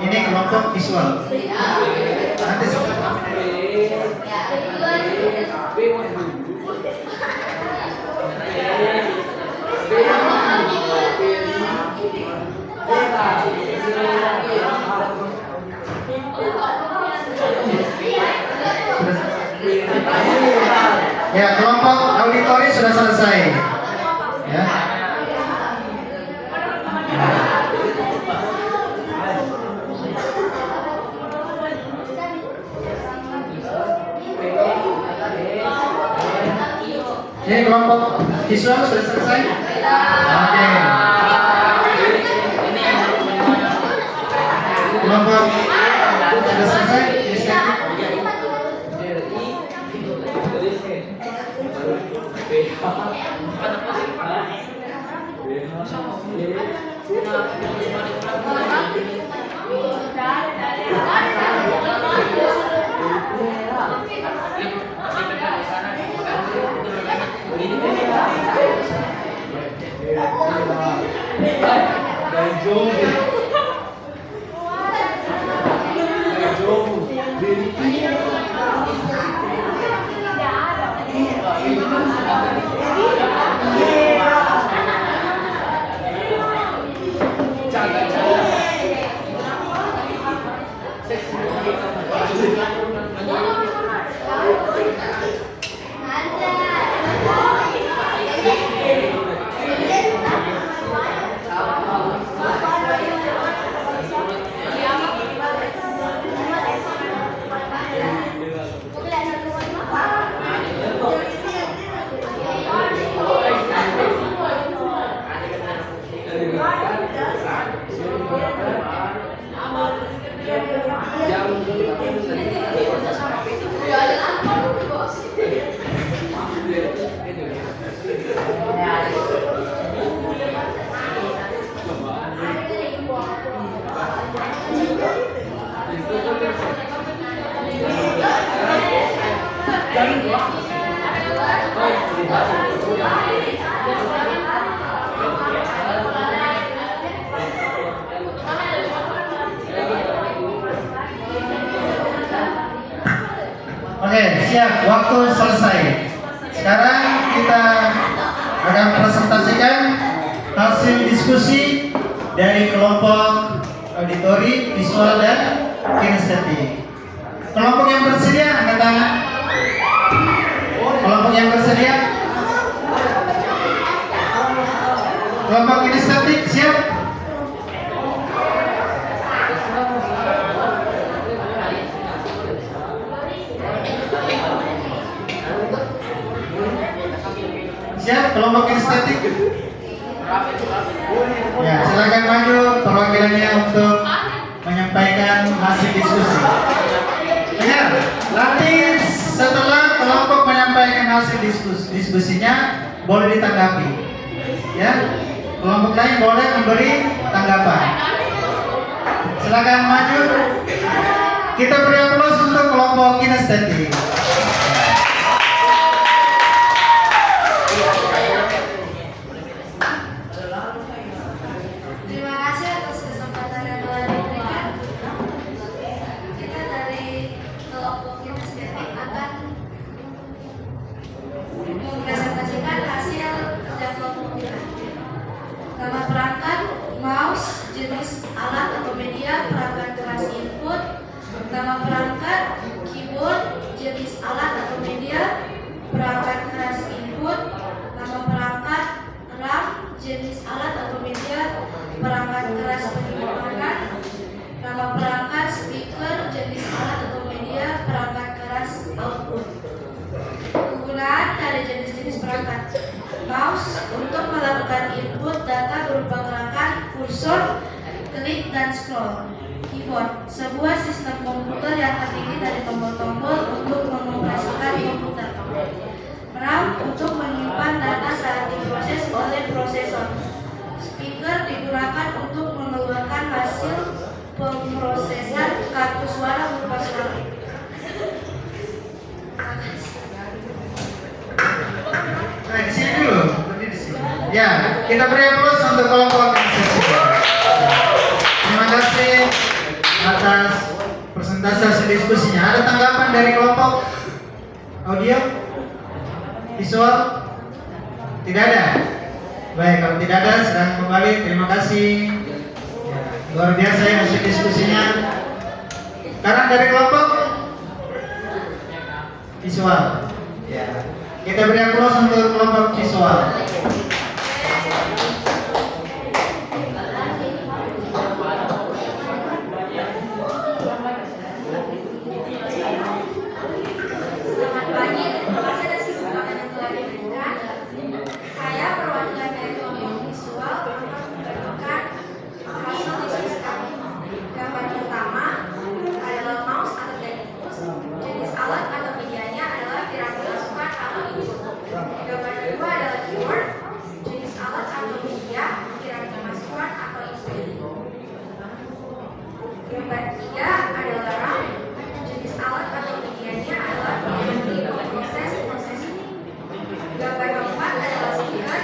Ini kelompok visual. Nanti ya, kelompok auditori sudah selesai. Ya. Ini kelompok visual sudah selesai. Oke. Kelompok sudah selesai. Oke, siap. Waktu selesai. Sekarang kita akan presentasikan hasil diskusi dari kelompok auditori, visual, dan kinestetik. Kelompok yang bersedia, angkat tangan. Kelompok yang bersedia. Kelompok kinestetik, siap. Siap kelompok kinestetik? Ya, silakan maju perwakilannya untuk menyampaikan hasil diskusi. Dengar, nanti setelah kelompok menyampaikan hasil diskusinya boleh ditanggapi. Ya, kelompok lain boleh memberi tanggapan. Silakan maju. Kita beri aplaus untuk kelompok kinestetik. Terima kasih atas kesempatan yang telah diberikan. Kita dari kelompok kinestetik akan mempresentasikan hasil kerja kelompok kita. Nama perangkat mouse, jenis alat atau media, perangkat keras input. Nama perangkat keyboard, jenis alat atau media, perangkat keras input. Nama perangkat RAM, jenis alat atau media, perangkat keras penyimpanan. Nama perangkat speaker, jenis alat atau media, perangkat keras output. Penggunaan dari jenis-jenis perangkat. Mouse untuk melakukan input data berupa gerakan kursor, klik, dan scroll. Keyboard, sebuah sistem komputer yang terdiri dari tombol-tombol untuk mengoperasikan komputer. RAM untuk menyimpan data saat diproses oleh prosesor. Speaker digunakan untuk mengeluarkan hasil pemrosesan kartu suara berupa suara. Nah, di sini dulu, berdiri di sini. Ya, kita beri aplaus untuk kelompok kinestetik. Terima kasih atas presentasi hasil diskusinya. Ada tanggapan dari kelompok audio, visual? Tidak ada. Baik, kalau tidak ada, silahkan kembali. Terima kasih. Ya, luar biasa ya hasil diskusinya. Sekarang dari kelompok visual. Ya, kita beri aplaus untuk kelompok visual. Selamat pagi, terima kasih atas kesempatan yang telah diberikan. Saya perwakilan dari kelompok visual akan membagikan hasil diskusi kami. Gambar pertama adalah mouse atau technicus. Jenis alat atau medianya adalah piranti masukan atau input. Gambar kedua adalah keyboard. Jenis alat atau media, piranti masukan atau input. Gambar ketiga adalah RAM. Jenis alat atau medianya adalah piranti pemproses proses. Gambar keempat adalah speaker.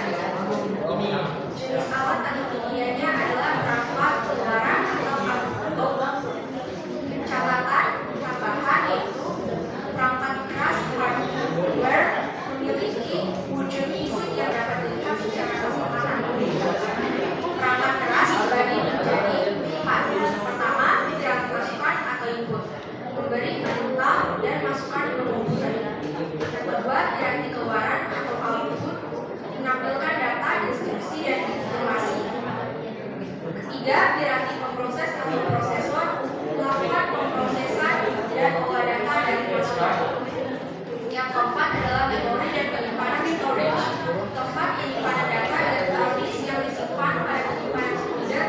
Jenis alat atau medianya adalah perangkat penggerak atau output. Catatan tambahan yaitu perangkat keras hardware memiliki wujud fisik yang dapat dilihat secara sederhana. Perangkat keras dibagi menjadi 4. Pertama, piranti masukan atau input, memberi perintah dan masukan ke komputer. Yang kedua, piranti keluaran atau output, menampilkan data, instruksi, dan informasi. Ketiga, piranti pemproses atau prosesor, melakukan pemprosesan dan olah data dari masukan. Yang keempat adalah memori dan penyimpanan storage, tempat penyimpanan data elektronis yang disimpan pada penyimpanan sekunder,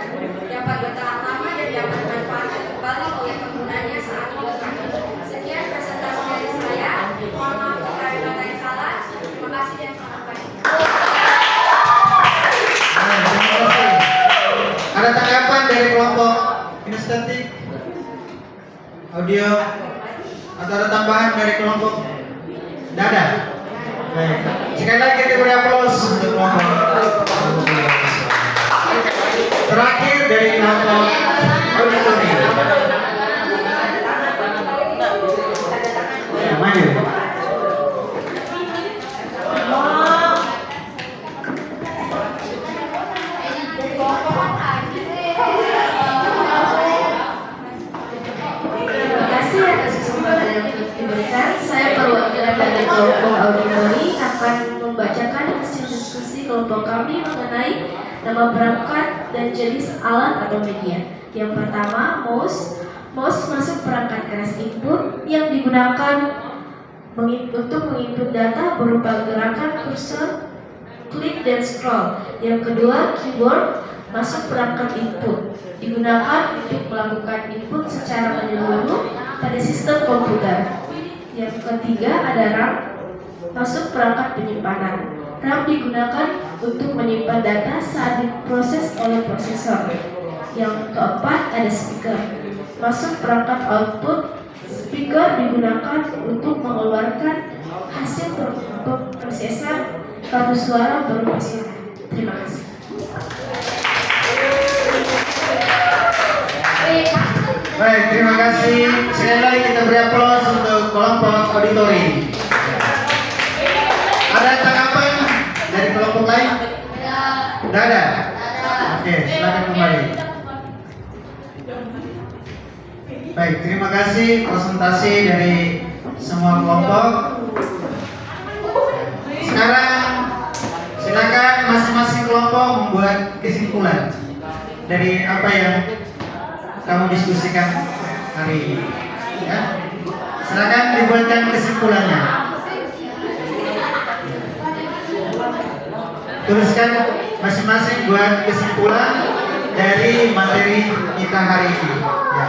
dapat bertahan lama dan dapat dimanfaatkan kembali oleh penggunanya saat dibuka. Sekian presentasi dari saya. Mohon maaf jika ada kata yang salah. Terima kasih dan selamat pagi. Terima kasih. Ada tanggapan dari kelompok kinestetik, audio, atau ada tambahan dari kelompok? Tidak ada. Baik. Sekali lagi kita beri aplaus untuk kelompok. Terakhir dari kelompok auditori. Ya, maju. Terima kasih atas kesempatan yang diberikan. Saya perwakilan dari kelompok auditori akan membacakan hasil diskusi kelompok kami mengenai nama perangkat dan jenis alat atau media. Yang pertama, mouse. Mouse masuk perangkat keras input yang digunakan untuk menginput data berupa gerakan kursor, klik dan scroll. Yang kedua, keyboard masuk perangkat input. Digunakan untuk melakukan input secara menyeluruh pada sistem komputer. Yang ketiga, ada RAM, masuk perangkat penyimpanan. RAM digunakan untuk menyimpan data saat diproses oleh prosesor. Yang keempat, ada speaker, masuk perangkat output. Speaker digunakan untuk mengeluarkan hasil prosesan kartu suara berupa suara. Terima kasih. Baik, terima kasih. Sekali lagi kita beri aplaus untuk kelompok auditori. Ada tanggapan dari kelompok lain? Tidak ada. Oke, silakan kembali. Baik, terima kasih presentasi dari semua kelompok. Sekarang silakan masing-masing kelompok membuat kesimpulan dari apa yang kamu diskusikan hari ini. Ya. Silakan dibuatkan kesimpulannya. Tuliskan masing-masing buat kesimpulan dari materi kita hari ini. Ya.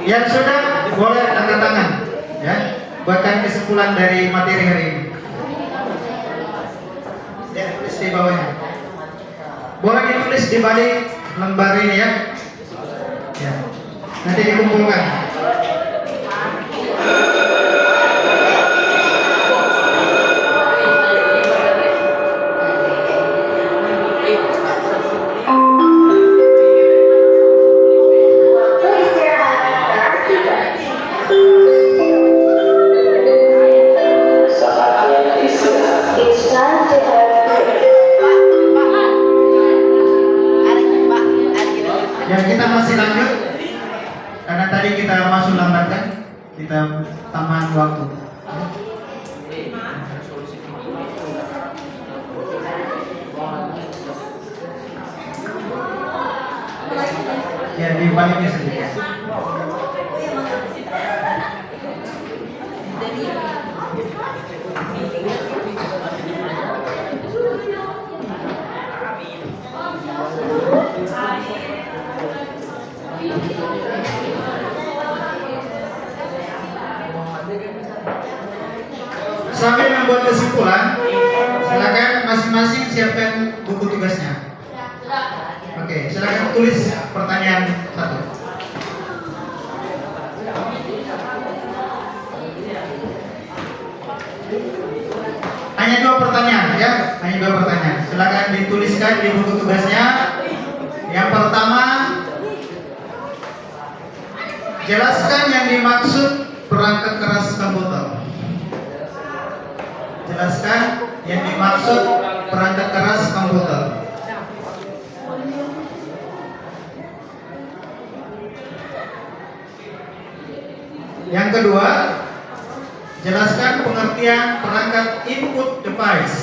Yang sudah boleh angkat tangan, ya, buatkan kesimpulan dari materi hari ini. Ya, tulis di bawahnya. Boleh ditulis di balik lembar ini ya. Ya. Nanti dikumpulkan. Dan kita masih lanjut karena tadi kita masuk lambat kan, kita tambahan waktu. Ya, di baliknya sedikit. Sambil membuat kesimpulan, silakan masing-masing siapkan buku tugasnya. Oke, silakan tulis pertanyaan satu. Hanya 2 pertanyaan ya, hanya 2 pertanyaan. Silakan dituliskan di buku tugasnya. Yang pertama, jelaskan yang dimaksud perangkat keras komputer. Jelaskan yang dimaksud perangkat keras komputer. Yang kedua, jelaskan pengertian perangkat input device.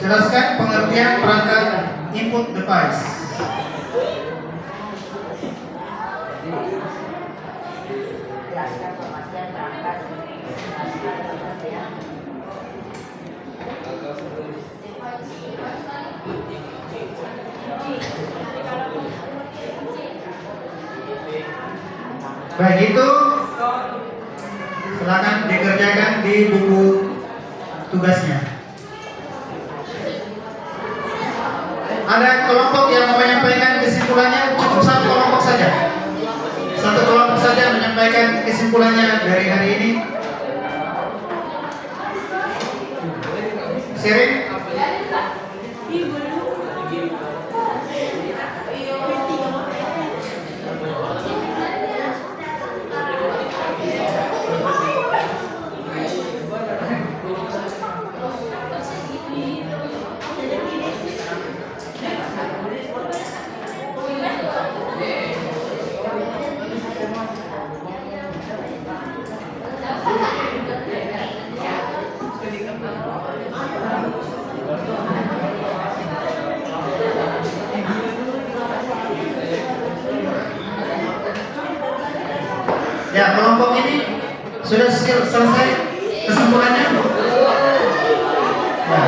Jelaskan pengertian perangkat input device. Baik, itu silakan dikerjakan di buku tugasnya. Ada kelompok yang mau menyampaikan kesimpulannya, cukup satu kelompok saja. Satu kelompok saja menyampaikan kesimpulannya dari hari ini. Sharing. Ya, kelompok ini sudah selesai kesimpulannya? Ya.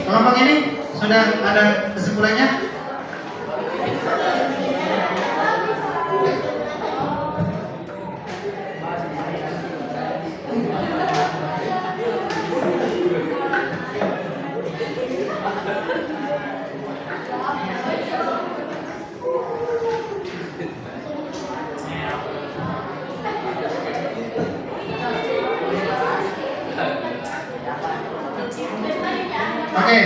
Kelompok ini sudah ada kesimpulannya? Oke,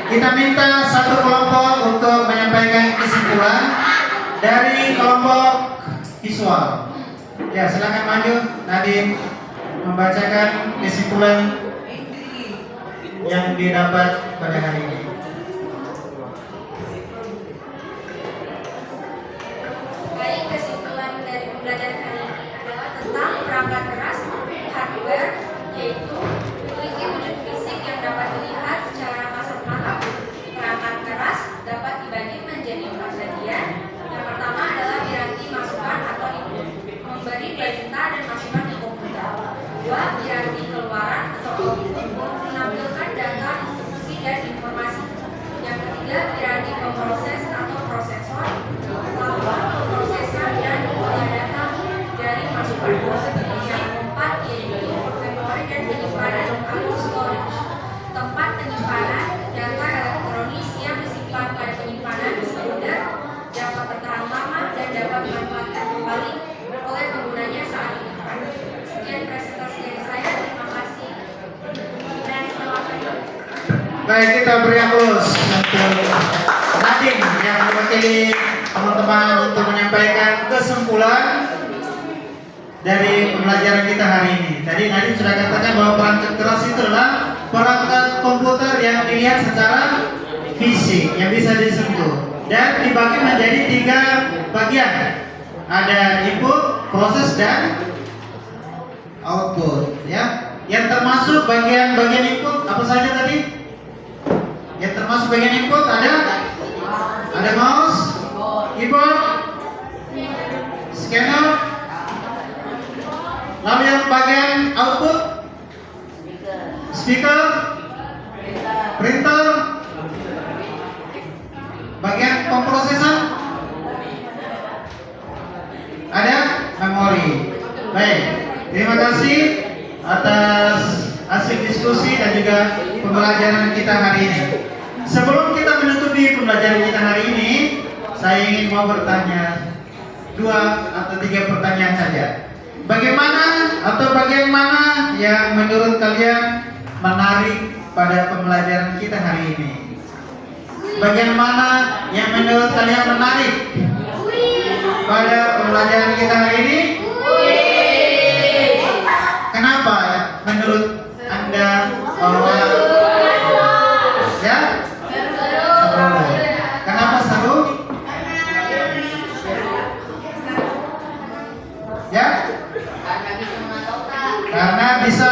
kita minta satu kelompok untuk menyampaikan kesimpulan dari kelompok visual. Ya, silakan maju, Nadine, membacakan kesimpulan yang didapat pada hari ini. Baik, kesimpulan dari pembelajaran hari ini adalah tentang perangkat keras hardware, yaitu memiliki wujud fisik yang dapat dilihat secara kasat mata. Perangkat keras dapat dibagi menjadi 4 bagian. Yang pertama adalah piranti masukan atau input, memberi perintah dan masukan di komputer. 2. Piranti keluaran atau output, menampilkan data, instruksi, dan informasi. Yang ketiga, piranti pemproses atau prosesor, memprosesor dan mengolah data dari masukan. Yang keempat yaitu memori dan penyimpanan atau storage, tempat penyimpanan data elektronis yang disimpan pada penyimpanan sekunder, dapat bertahan lama dan dapat dimanfaatkan kembali oleh penggunanya saat ini. Sekian presentasi dari saya, terima kasih dan selamat pagi. Baik, kita beri aplaus untuk Nadine yang mewakili teman-teman untuk menyampaikan kesimpulan dari pembelajaran kita hari ini. Tadi Nadine sudah katakan bahwa perangkat keras itu adalah perangkat komputer yang dilihat secara fisik, yang bisa disentuh, dan dibagi menjadi 3 bagian. Ada input, proses, dan output. Ya, yang termasuk bagian-bagian input apa saja tadi? Yang termasuk bagian input ada mouse, keyboard, scanner. Lalu yang bagian output, speaker, printer, bagian pemrosesan, ada memori. Baik, terima kasih atas hasil diskusi dan juga pembelajaran kita hari ini. Sebelum kita menutupi pembelajaran kita hari ini, saya ingin mau bertanya 2 atau 3 pertanyaan saja. Bagaimana yang menurut kalian menarik pada pembelajaran kita hari ini? Bagaimana yang menurut kalian menarik pada pembelajaran kita hari ini? Kenapa menurut Anda bahwa ya? Seru. Kenapa seru? Ya? Karena bisa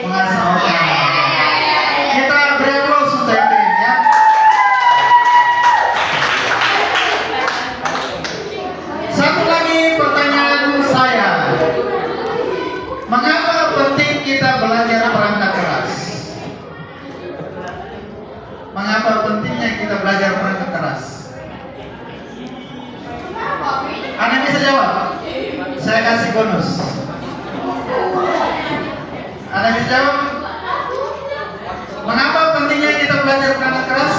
mengasah otak. Kita beri aplaus untuk itu ya. Satu lagi pertanyaan saya. Mengapa penting kita belajar perangkat keras? Mengapa pentingnya kita belajar perangkat keras? Anda bisa jawab? Saya kasih bonus. Anda bisa jawab? Mengapa pentingnya kita belajar perangkat keras?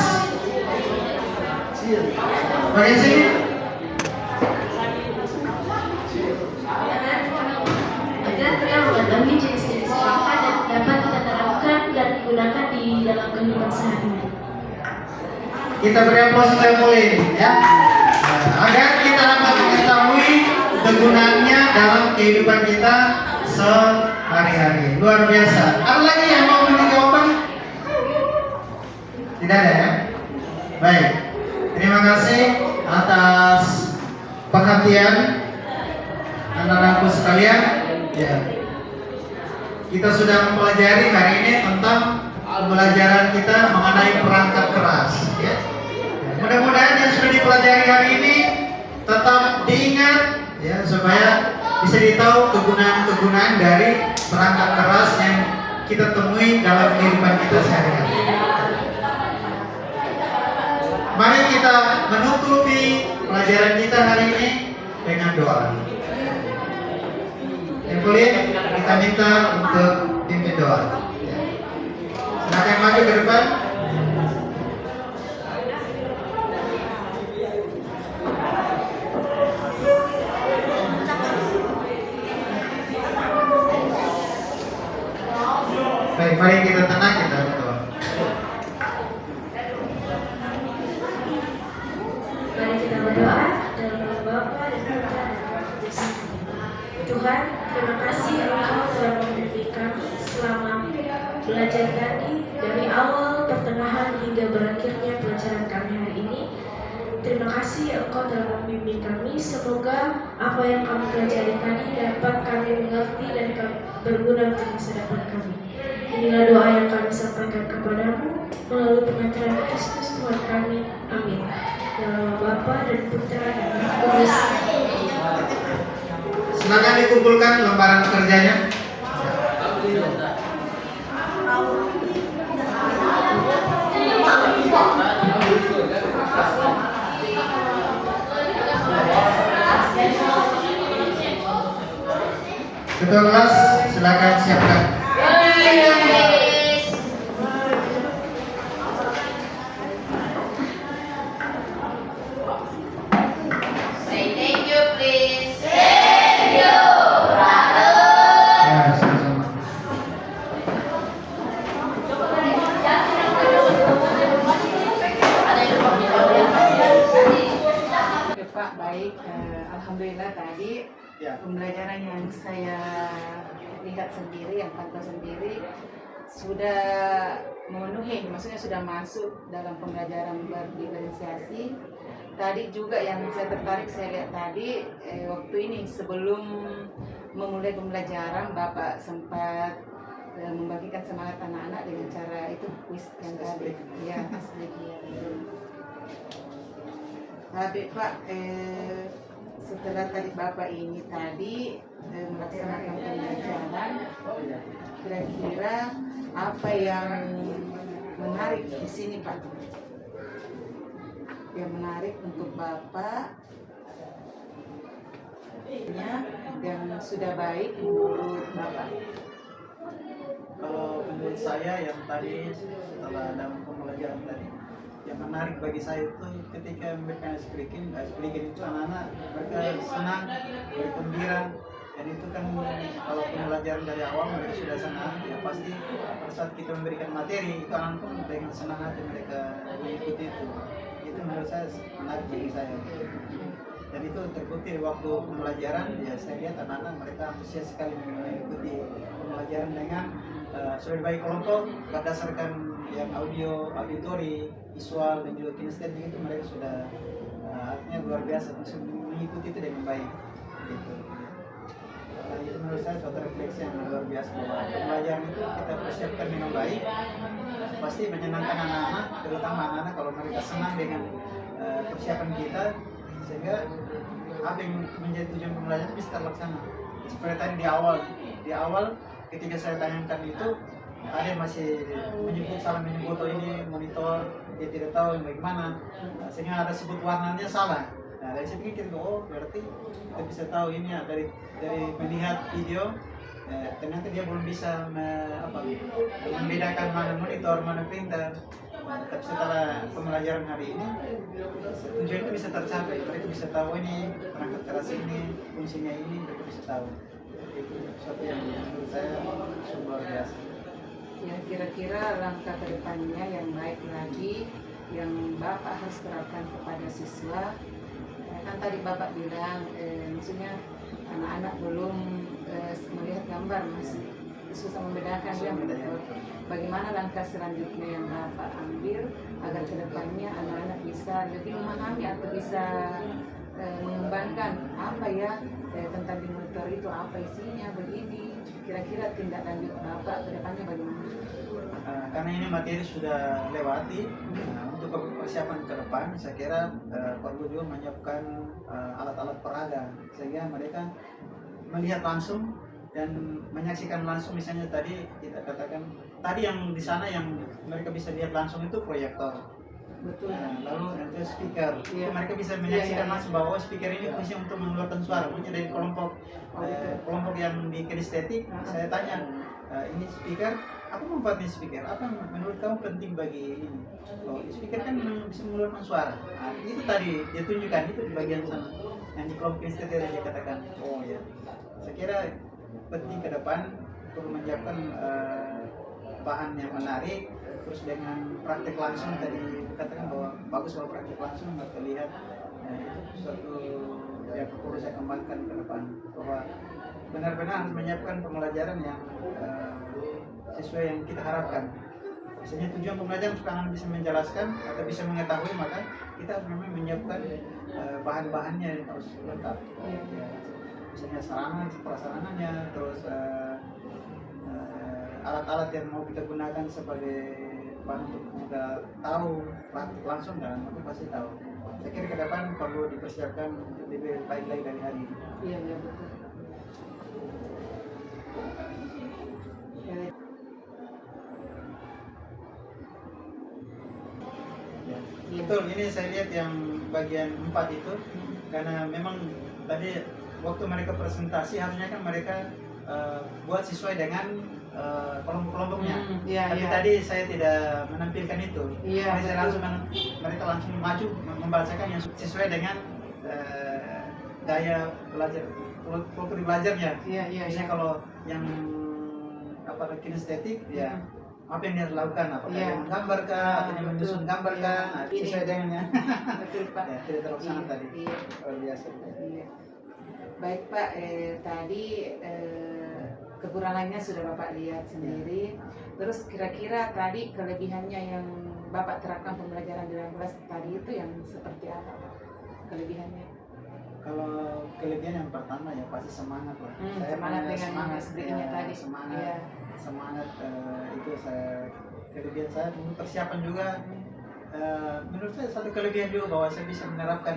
Bagian sini. Agar kita mengetahui jenis-jenis perangkat dan dapat kita terapkan dan digunakan di dalam kehidupan sehari-hari. Kita beri aplaus untuk Pauline ya. Agar kita dapat mengetahui kegunaannya dalam kehidupan kita hari-hari. Luar biasa. Ada lagi yang mau beri jawaban? Tidak ada ya? Baik. Terima kasih atas perhatian anak-anakku sekalian. Ya. Kita sudah mempelajari hari ini tentang pembelajaran kita mengenai perangkat keras. Ya. Mudah-mudahan yang sudah dipelajari hari ini tetap diingat, ya, supaya bisa ditahu kegunaan-kegunaan dari perangkat keras yang kita temui dalam kehidupan kita sehari-hari. Mari kita menutupi pelajaran kita hari ini dengan doa. Evelyn, kita minta untuk pimpin doa. Silakan maju ke depan. Baik, mari kita tenang, kita berdoa. Mari kita berdoa dalam nama Bapa dan Putra dan Roh Kudus. Tuhan, terima kasih Engkau telah membimbing kami selama belajar tadi dari awal, pertengahan hingga berakhirnya pelajaran kami hari ini. Terima kasih Engkau telah membimbing kami. Semoga apa yang kami pelajari tadi dapat kami mengerti dan berguna untuk masa depan kami. Inilah doa yang kami sampaikan kepadamu melalui pengantaran Kristus Tuhan kami. Amin. Dalam nama Bapa dan Putra dan Roh Kudus. Silakan dikumpulkan lembaran kerjanya. Ketua kelas, silakan siapkan. Ya, sama-sama. Oke Pak, baik. Alhamdulillah tadi Ya. pembelajaran yang saya lihat sendiri, yang pantau sendiri sudah memenuhi, maksudnya sudah masuk dalam pembelajaran berdiferensiasi. Tadi juga yang saya tertarik, saya lihat tadi waktu ini sebelum memulai pembelajaran Bapak sempat membagikan semangat anak-anak dengan cara itu kuis yang tadi. Ya, asli. Tapi Pak, setelah tadi Bapak ini tadi melaksanakan pembelajaran, kira-kira apa yang menarik di sini Pak? Yang menarik untuk Bapak yang sudah baik menurut Bapak? Kalau menurut saya yang tadi setelah dalam pembelajaran tadi, yang menarik bagi saya itu ketika mereka speaking itu anak-anak mereka senang, bergembira, dan itu kan kalau pembelajaran dari awal mereka sudah senang, ya pasti pada saat kita memberikan materi itu anak pun dengan senang hati mereka mengikuti itu menurut saya menarik bagi saya. Dan itu terbukti di waktu pembelajaran, ya saya lihat anak-anak mereka antusias sekali mengikuti pembelajaran dengan sudah dibagi kelompok berdasarkan yang auditori, visual dan juga kinestetik itu mereka sudah artinya luar biasa bisa mengikuti itu dengan baik. Gitu. Nah, itu menurut saya suatu refleksi yang luar biasa bahwa pembelajaran itu kita persiapkan dengan baik pasti menyenangkan anak-anak, terutama anak-anak kalau mereka senang dengan persiapan kita, sehingga apa yang menjadi tujuan pembelajaran bisa terlaksana. Seperti tadi di awal ketika saya tanyakan itu ada yang masih salah menyebut ini monitor, dia tidak tahu yang bagaimana, sehingga ada sebut warnanya salah. Nah dari situ kita berarti kita bisa tahu ini ya, dari melihat video ternyata dia belum bisa membedakan mana monitor, mana printer. Tapi setelah pembelajaran hari ini tujuan itu bisa tercapai, mereka bisa tahu ini perangkat keras ini, fungsinya ini, mereka bisa tahu. Itu sesuatu yang menurut saya luar biasa. Ya, kira-kira langkah ke depannya yang baik lagi yang Bapak harus terapkan kepada siswa. Kan tadi Bapak bilang maksudnya anak-anak belum melihat gambar, masih susah membedakan ya. Bagaimana langkah selanjutnya yang Bapak ambil agar kedepannya anak-anak bisa lebih memahami atau bisa mengembangkan apa ya tentang di monitor itu, apa isinya, begini. Kira-kira tindak lanjut Bapak kedepannya bagaimana? Karena ini materi sudah lewati, untuk persiapan ke depan saya kira perlu juga menyiapkan alat-alat peraga sehingga mereka melihat langsung dan menyaksikan langsung. Misalnya tadi kita katakan tadi yang di sana yang mereka bisa lihat langsung itu proyektor. Betul. Lalu nanti speaker, Iya. itu mereka bisa menyaksikan Iya. langsung bahwa speaker ini fungsi untuk mengeluarkan suara. Mungkin dari kelompok yang di kinestetik, saya tanya, ini speaker, apa manfaatnya speaker? Apa menurut kamu penting bagi ini? Oh, speaker kan bisa mengeluarkan suara. Nah, itu tadi dia tunjukkan itu di bagian sana. Yang di kelompok kinestetik dia katakan, oh ya, saya kira penting ke depan perlu menyiapkan bahan yang menarik. Terus dengan praktek langsung tadi katakan bahwa bagus kalau praktek langsung nggak terlihat, itu suatu yang perlu saya kembangkan ke depan, bahwa benar-benar harus menyiapkan pembelajaran yang sesuai yang kita harapkan. Misalnya tujuan pembelajaran supaya anak bisa menjelaskan atau bisa mengetahui, maka kita harus memang menyiapkan bahan-bahannya yang harus lengkap. Ya, misalnya sarana, prasarananya, terus alat-alat yang mau kita gunakan sebagai bahan untuk kita tahu langsung, dan aku pasti tahu. Saya kira ke depan perlu dipersiapkan lebih baik lagi dari hari ini. Iya, iya betul. Ya. Betul, ini saya lihat yang bagian 4 itu, karena memang tadi waktu mereka presentasi harusnya kan mereka buat sesuai dengan kelompok-kelompoknya. Tapi tadi saya tidak menampilkan itu. Jadi saya langsung mereka langsung maju membacakan yang sesuai dengan gaya belajar, kultur belajarnya. Misalnya kalau yang kinestetik, ya apa yang dia lakukan, apakah dia menggambar kah, atau dia menyusun gambar kah, sesuai dengannya. Betul Pak. Ya, tidak terlaksana tadi. Iya. Luar biasa. Iya. Baik Pak, tadi kekurangannya sudah Bapak lihat sendiri. Terus kira-kira tadi kelebihannya yang Bapak terapkan pembelajaran di dalam kelas tadi itu yang seperti apa Pak? Kelebihannya? Kalau kelebihan yang pertama ya pasti semangat lah. Semangat dengan semangat SDI-nya tadi. Semangat, Iya. semangat itu saya kelebihan saya. Untuk persiapan juga, menurut saya satu kelebihan juga bahwa saya bisa menerapkan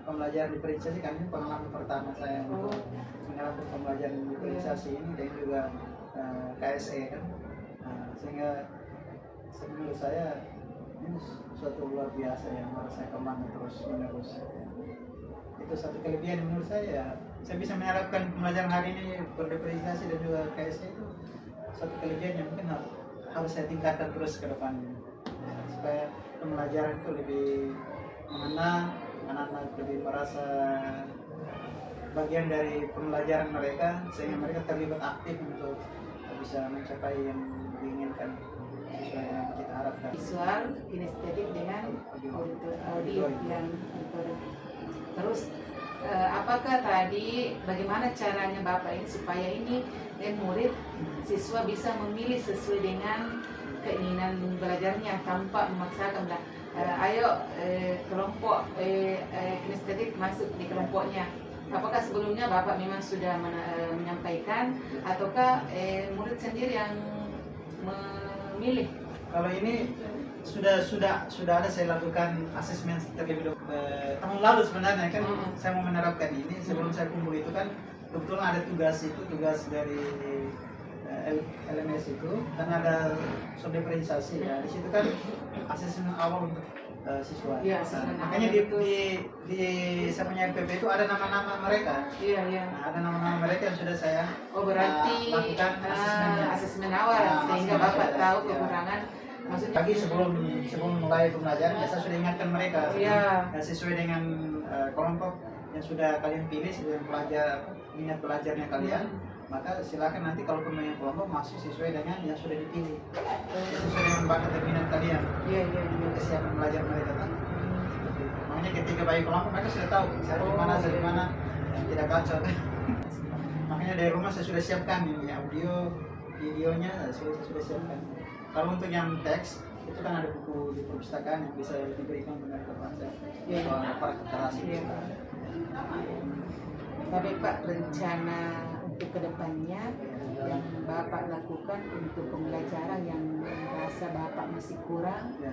pembelajaran diferensiasi, karena ini pengalaman pertama saya untuk menerapkan pembelajaran diferensiasi ini, dan juga KSE kan, sehingga menurut saya ini suatu luar biasa yang harus saya kembangkan terus menerus. Itu satu kelebihan menurut saya bisa menerapkan pembelajaran hari ini berdiferensiasi dan juga KSE, itu satu kelebihan yang mungkin harus saya tingkatkan terus ke depannya, supaya pembelajaran itu lebih mengena, anak-anak lebih merasa bagian dari pembelajaran mereka, sehingga mereka terlibat aktif untuk bisa mencapai yang diinginkan sesuai dengan yang kita harapkan. Visual, kinestetik dengan audio yang auditori. Terus apakah tadi bagaimana caranya Bapak ini supaya ini murid siswa bisa memilih sesuai dengan keinginan belajarnya tanpa memaksakan ayo kelompok kinestetik masuk di kelompoknya. Apakah sebelumnya Bapak memang sudah menyampaikan ataukah murid sendiri yang memilih? Kalau ini sudah ada saya lakukan asesmen terlebih dahulu. Tahun lalu sebenarnya kan saya mau menerapkan ini. Sebelum saya kumpul itu kan kebetulan ada tugas dari LMS itu, dan ada diferensiasi ya. Di situ kan asesmen awal untuk siswa. Ya, makanya di saya punya LPP itu ada nama-nama mereka. Iya. Nah, ada nama-nama mereka yang sudah saya berarti lakukan asesmen awal sehingga Bapak tahu kekurangan. Maksudnya pagi sebelum mulai pembelajaran saya sudah ingatkan mereka. Iya. Sesuai dengan kelompok yang sudah kalian pilih, sesuai minat belajarnya kalian, maka silakan nanti kalau pemain kelompok masuk sesuai dengan yang sudah dipilih, sesuai dengan bakat dan minat kalian. Iya. Kesiapan belajar mereka kan. Makanya ketika bagi kelompok mereka sudah tahu saya di mana, tidak kacau. Makanya dari rumah saya sudah siapkan ini audio, videonya sudah siapkan. Kalau untuk yang teks itu kan ada buku di perpustakaan yang bisa diberikan kepada kepada Iya. para kekerasan. Iya. Tapi Pak, rencana untuk kedepannya yang Bapak lakukan untuk pembelajaran yang merasa Bapak masih kurang, Ya.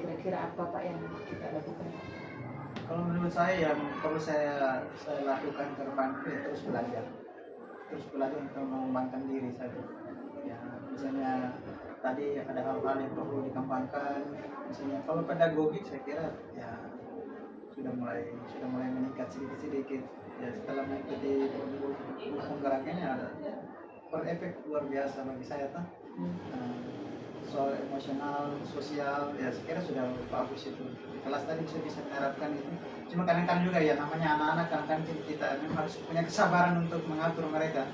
kira-kira apa Pak yang kita lakukan? Kalau menurut saya yang perlu saya lakukan ke depan itu ya terus belajar untuk mengembangkan diri saya. Ya, misalnya tadi ada hal-hal yang perlu dikembangkan. Misalnya kalau pedagogik saya kira ya sudah mulai meningkat sedikit. Ya setelah mengikuti penggeraknya ada berefek luar biasa bagi saya tuh. Soal emosional, sosial, ya saya kira sudah bagus itu. Di kelas tadi bisa menerapkan itu. Cuma kadang-kadang juga ya namanya anak-anak kadang-kadang kita memang harus punya kesabaran untuk mengatur mereka.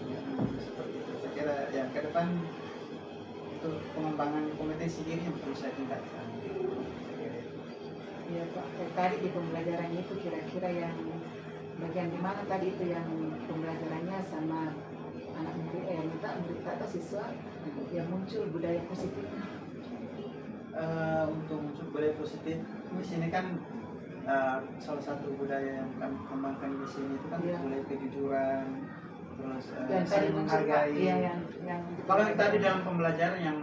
Ya, seperti itu. Saya kira ya ke depan itu pengembangan kompetensi diri yang perlu saya tingkatkan. Iya Pak, tadi di pembelajarannya itu kira-kira yang bagian di mana tadi itu yang pembelajarannya sama anak murid atau siswa yang muncul budaya positif. Untuk muncul budaya positif di sini kan salah satu budaya yang kami kembangkan di sini itu kan Iya. budaya kejujuran, terus Yang tadi saling muncul Pak, menghargai. iya yang Kalau yang tadi dalam pembelajaran yang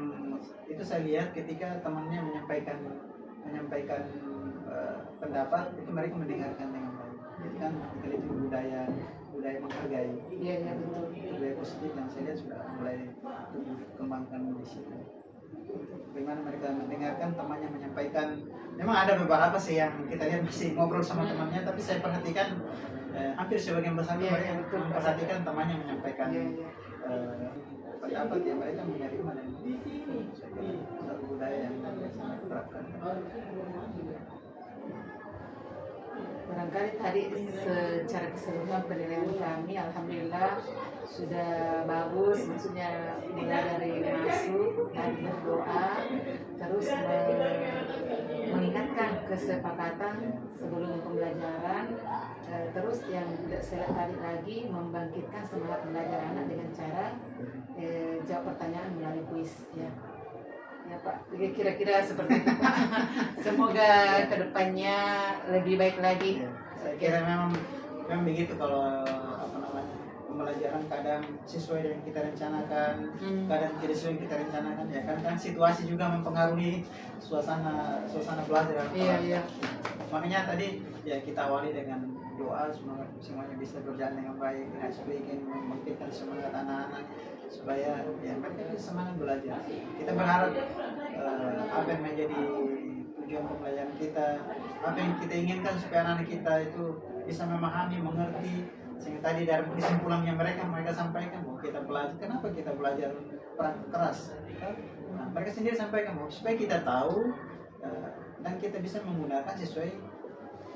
itu saya lihat ketika temannya menyampaikan pendapat itu mereka mendengarkan dengan baik. Itu kan itu budaya menghargai. Iya betul. Budaya positif yang saya lihat sudah mulai tumbuh kembangkan di sini. Bagaimana mereka mendengarkan temannya menyampaikan. Memang ada beberapa sih yang kita lihat masih ngobrol sama temannya, tapi saya perhatikan hampir sebagian besar Iya, mereka betul. memperhatikan temannya menyampaikan Iya, iya. pendapat yang mereka menerima dan saya kira satu budaya yang sangat diterapkan. Barangkali tadi secara keseluruhan penilaian kami alhamdulillah sudah bagus, maksudnya mulai dari masuk dan berdoa terus mengingatkan kesepakatan sebelum pembelajaran, terus yang tidak saya tadi lagi membangkitkan semangat belajar anak dengan cara jawab pertanyaan melalui kuis ya. Ya Pak, kira-kira seperti itu Pak. Semoga kedepannya lebih baik lagi. Ya, saya kira memang begitu kalau pembelajaran kadang sesuai dengan kita rencanakan, kadang tidak sesuai yang kita rencanakan ya kan situasi juga mempengaruhi suasana belajar. Iya. Makanya tadi ya kita awali dengan doa semuanya bisa berjalan dengan baik, dengan speaking membangkitkan semangat anak-anak supaya ya mereka bisa semangat belajar. Kita berharap apa yang menjadi tujuan pembelajaran kita, apa yang kita inginkan supaya anak kita itu bisa memahami, mengerti. Sehingga tadi dari kesimpulannya mereka sampaikan bahwa kita belajar, kenapa kita belajar perang keras? Nah, mereka sendiri sampaikan bahwa supaya kita tahu dan kita bisa menggunakan sesuai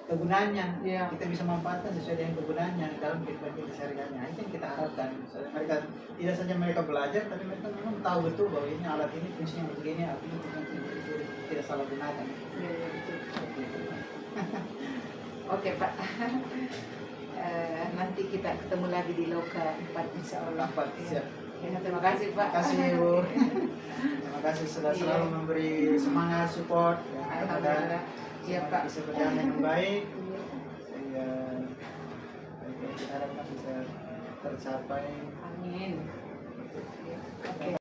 kegunaannya. Iya. Kita bisa memanfaatkan sesuai dengan kegunaannya dalam kehidupan kita sehari-hari. Nah, itu yang kita harapkan. Soalnya mereka tidak saja mereka belajar, tapi mereka memang tahu betul bahwa ini alat ini fungsinya begini, artinya itu tidak salah gunakan. Iya, betul. Seperti itu. Oke Pak. Nanti kita ketemu lagi di Loka 4 insya Allah. Siap. Ya, terima kasih Pak. Terima kasih Bu. Terima kasih sudah selalu memberi semangat, support ya, Alhamdulillah. Iya Pak. bisa berjalan dengan baik. Sehingga kita harapkan bisa tercapai. Amin. Oke.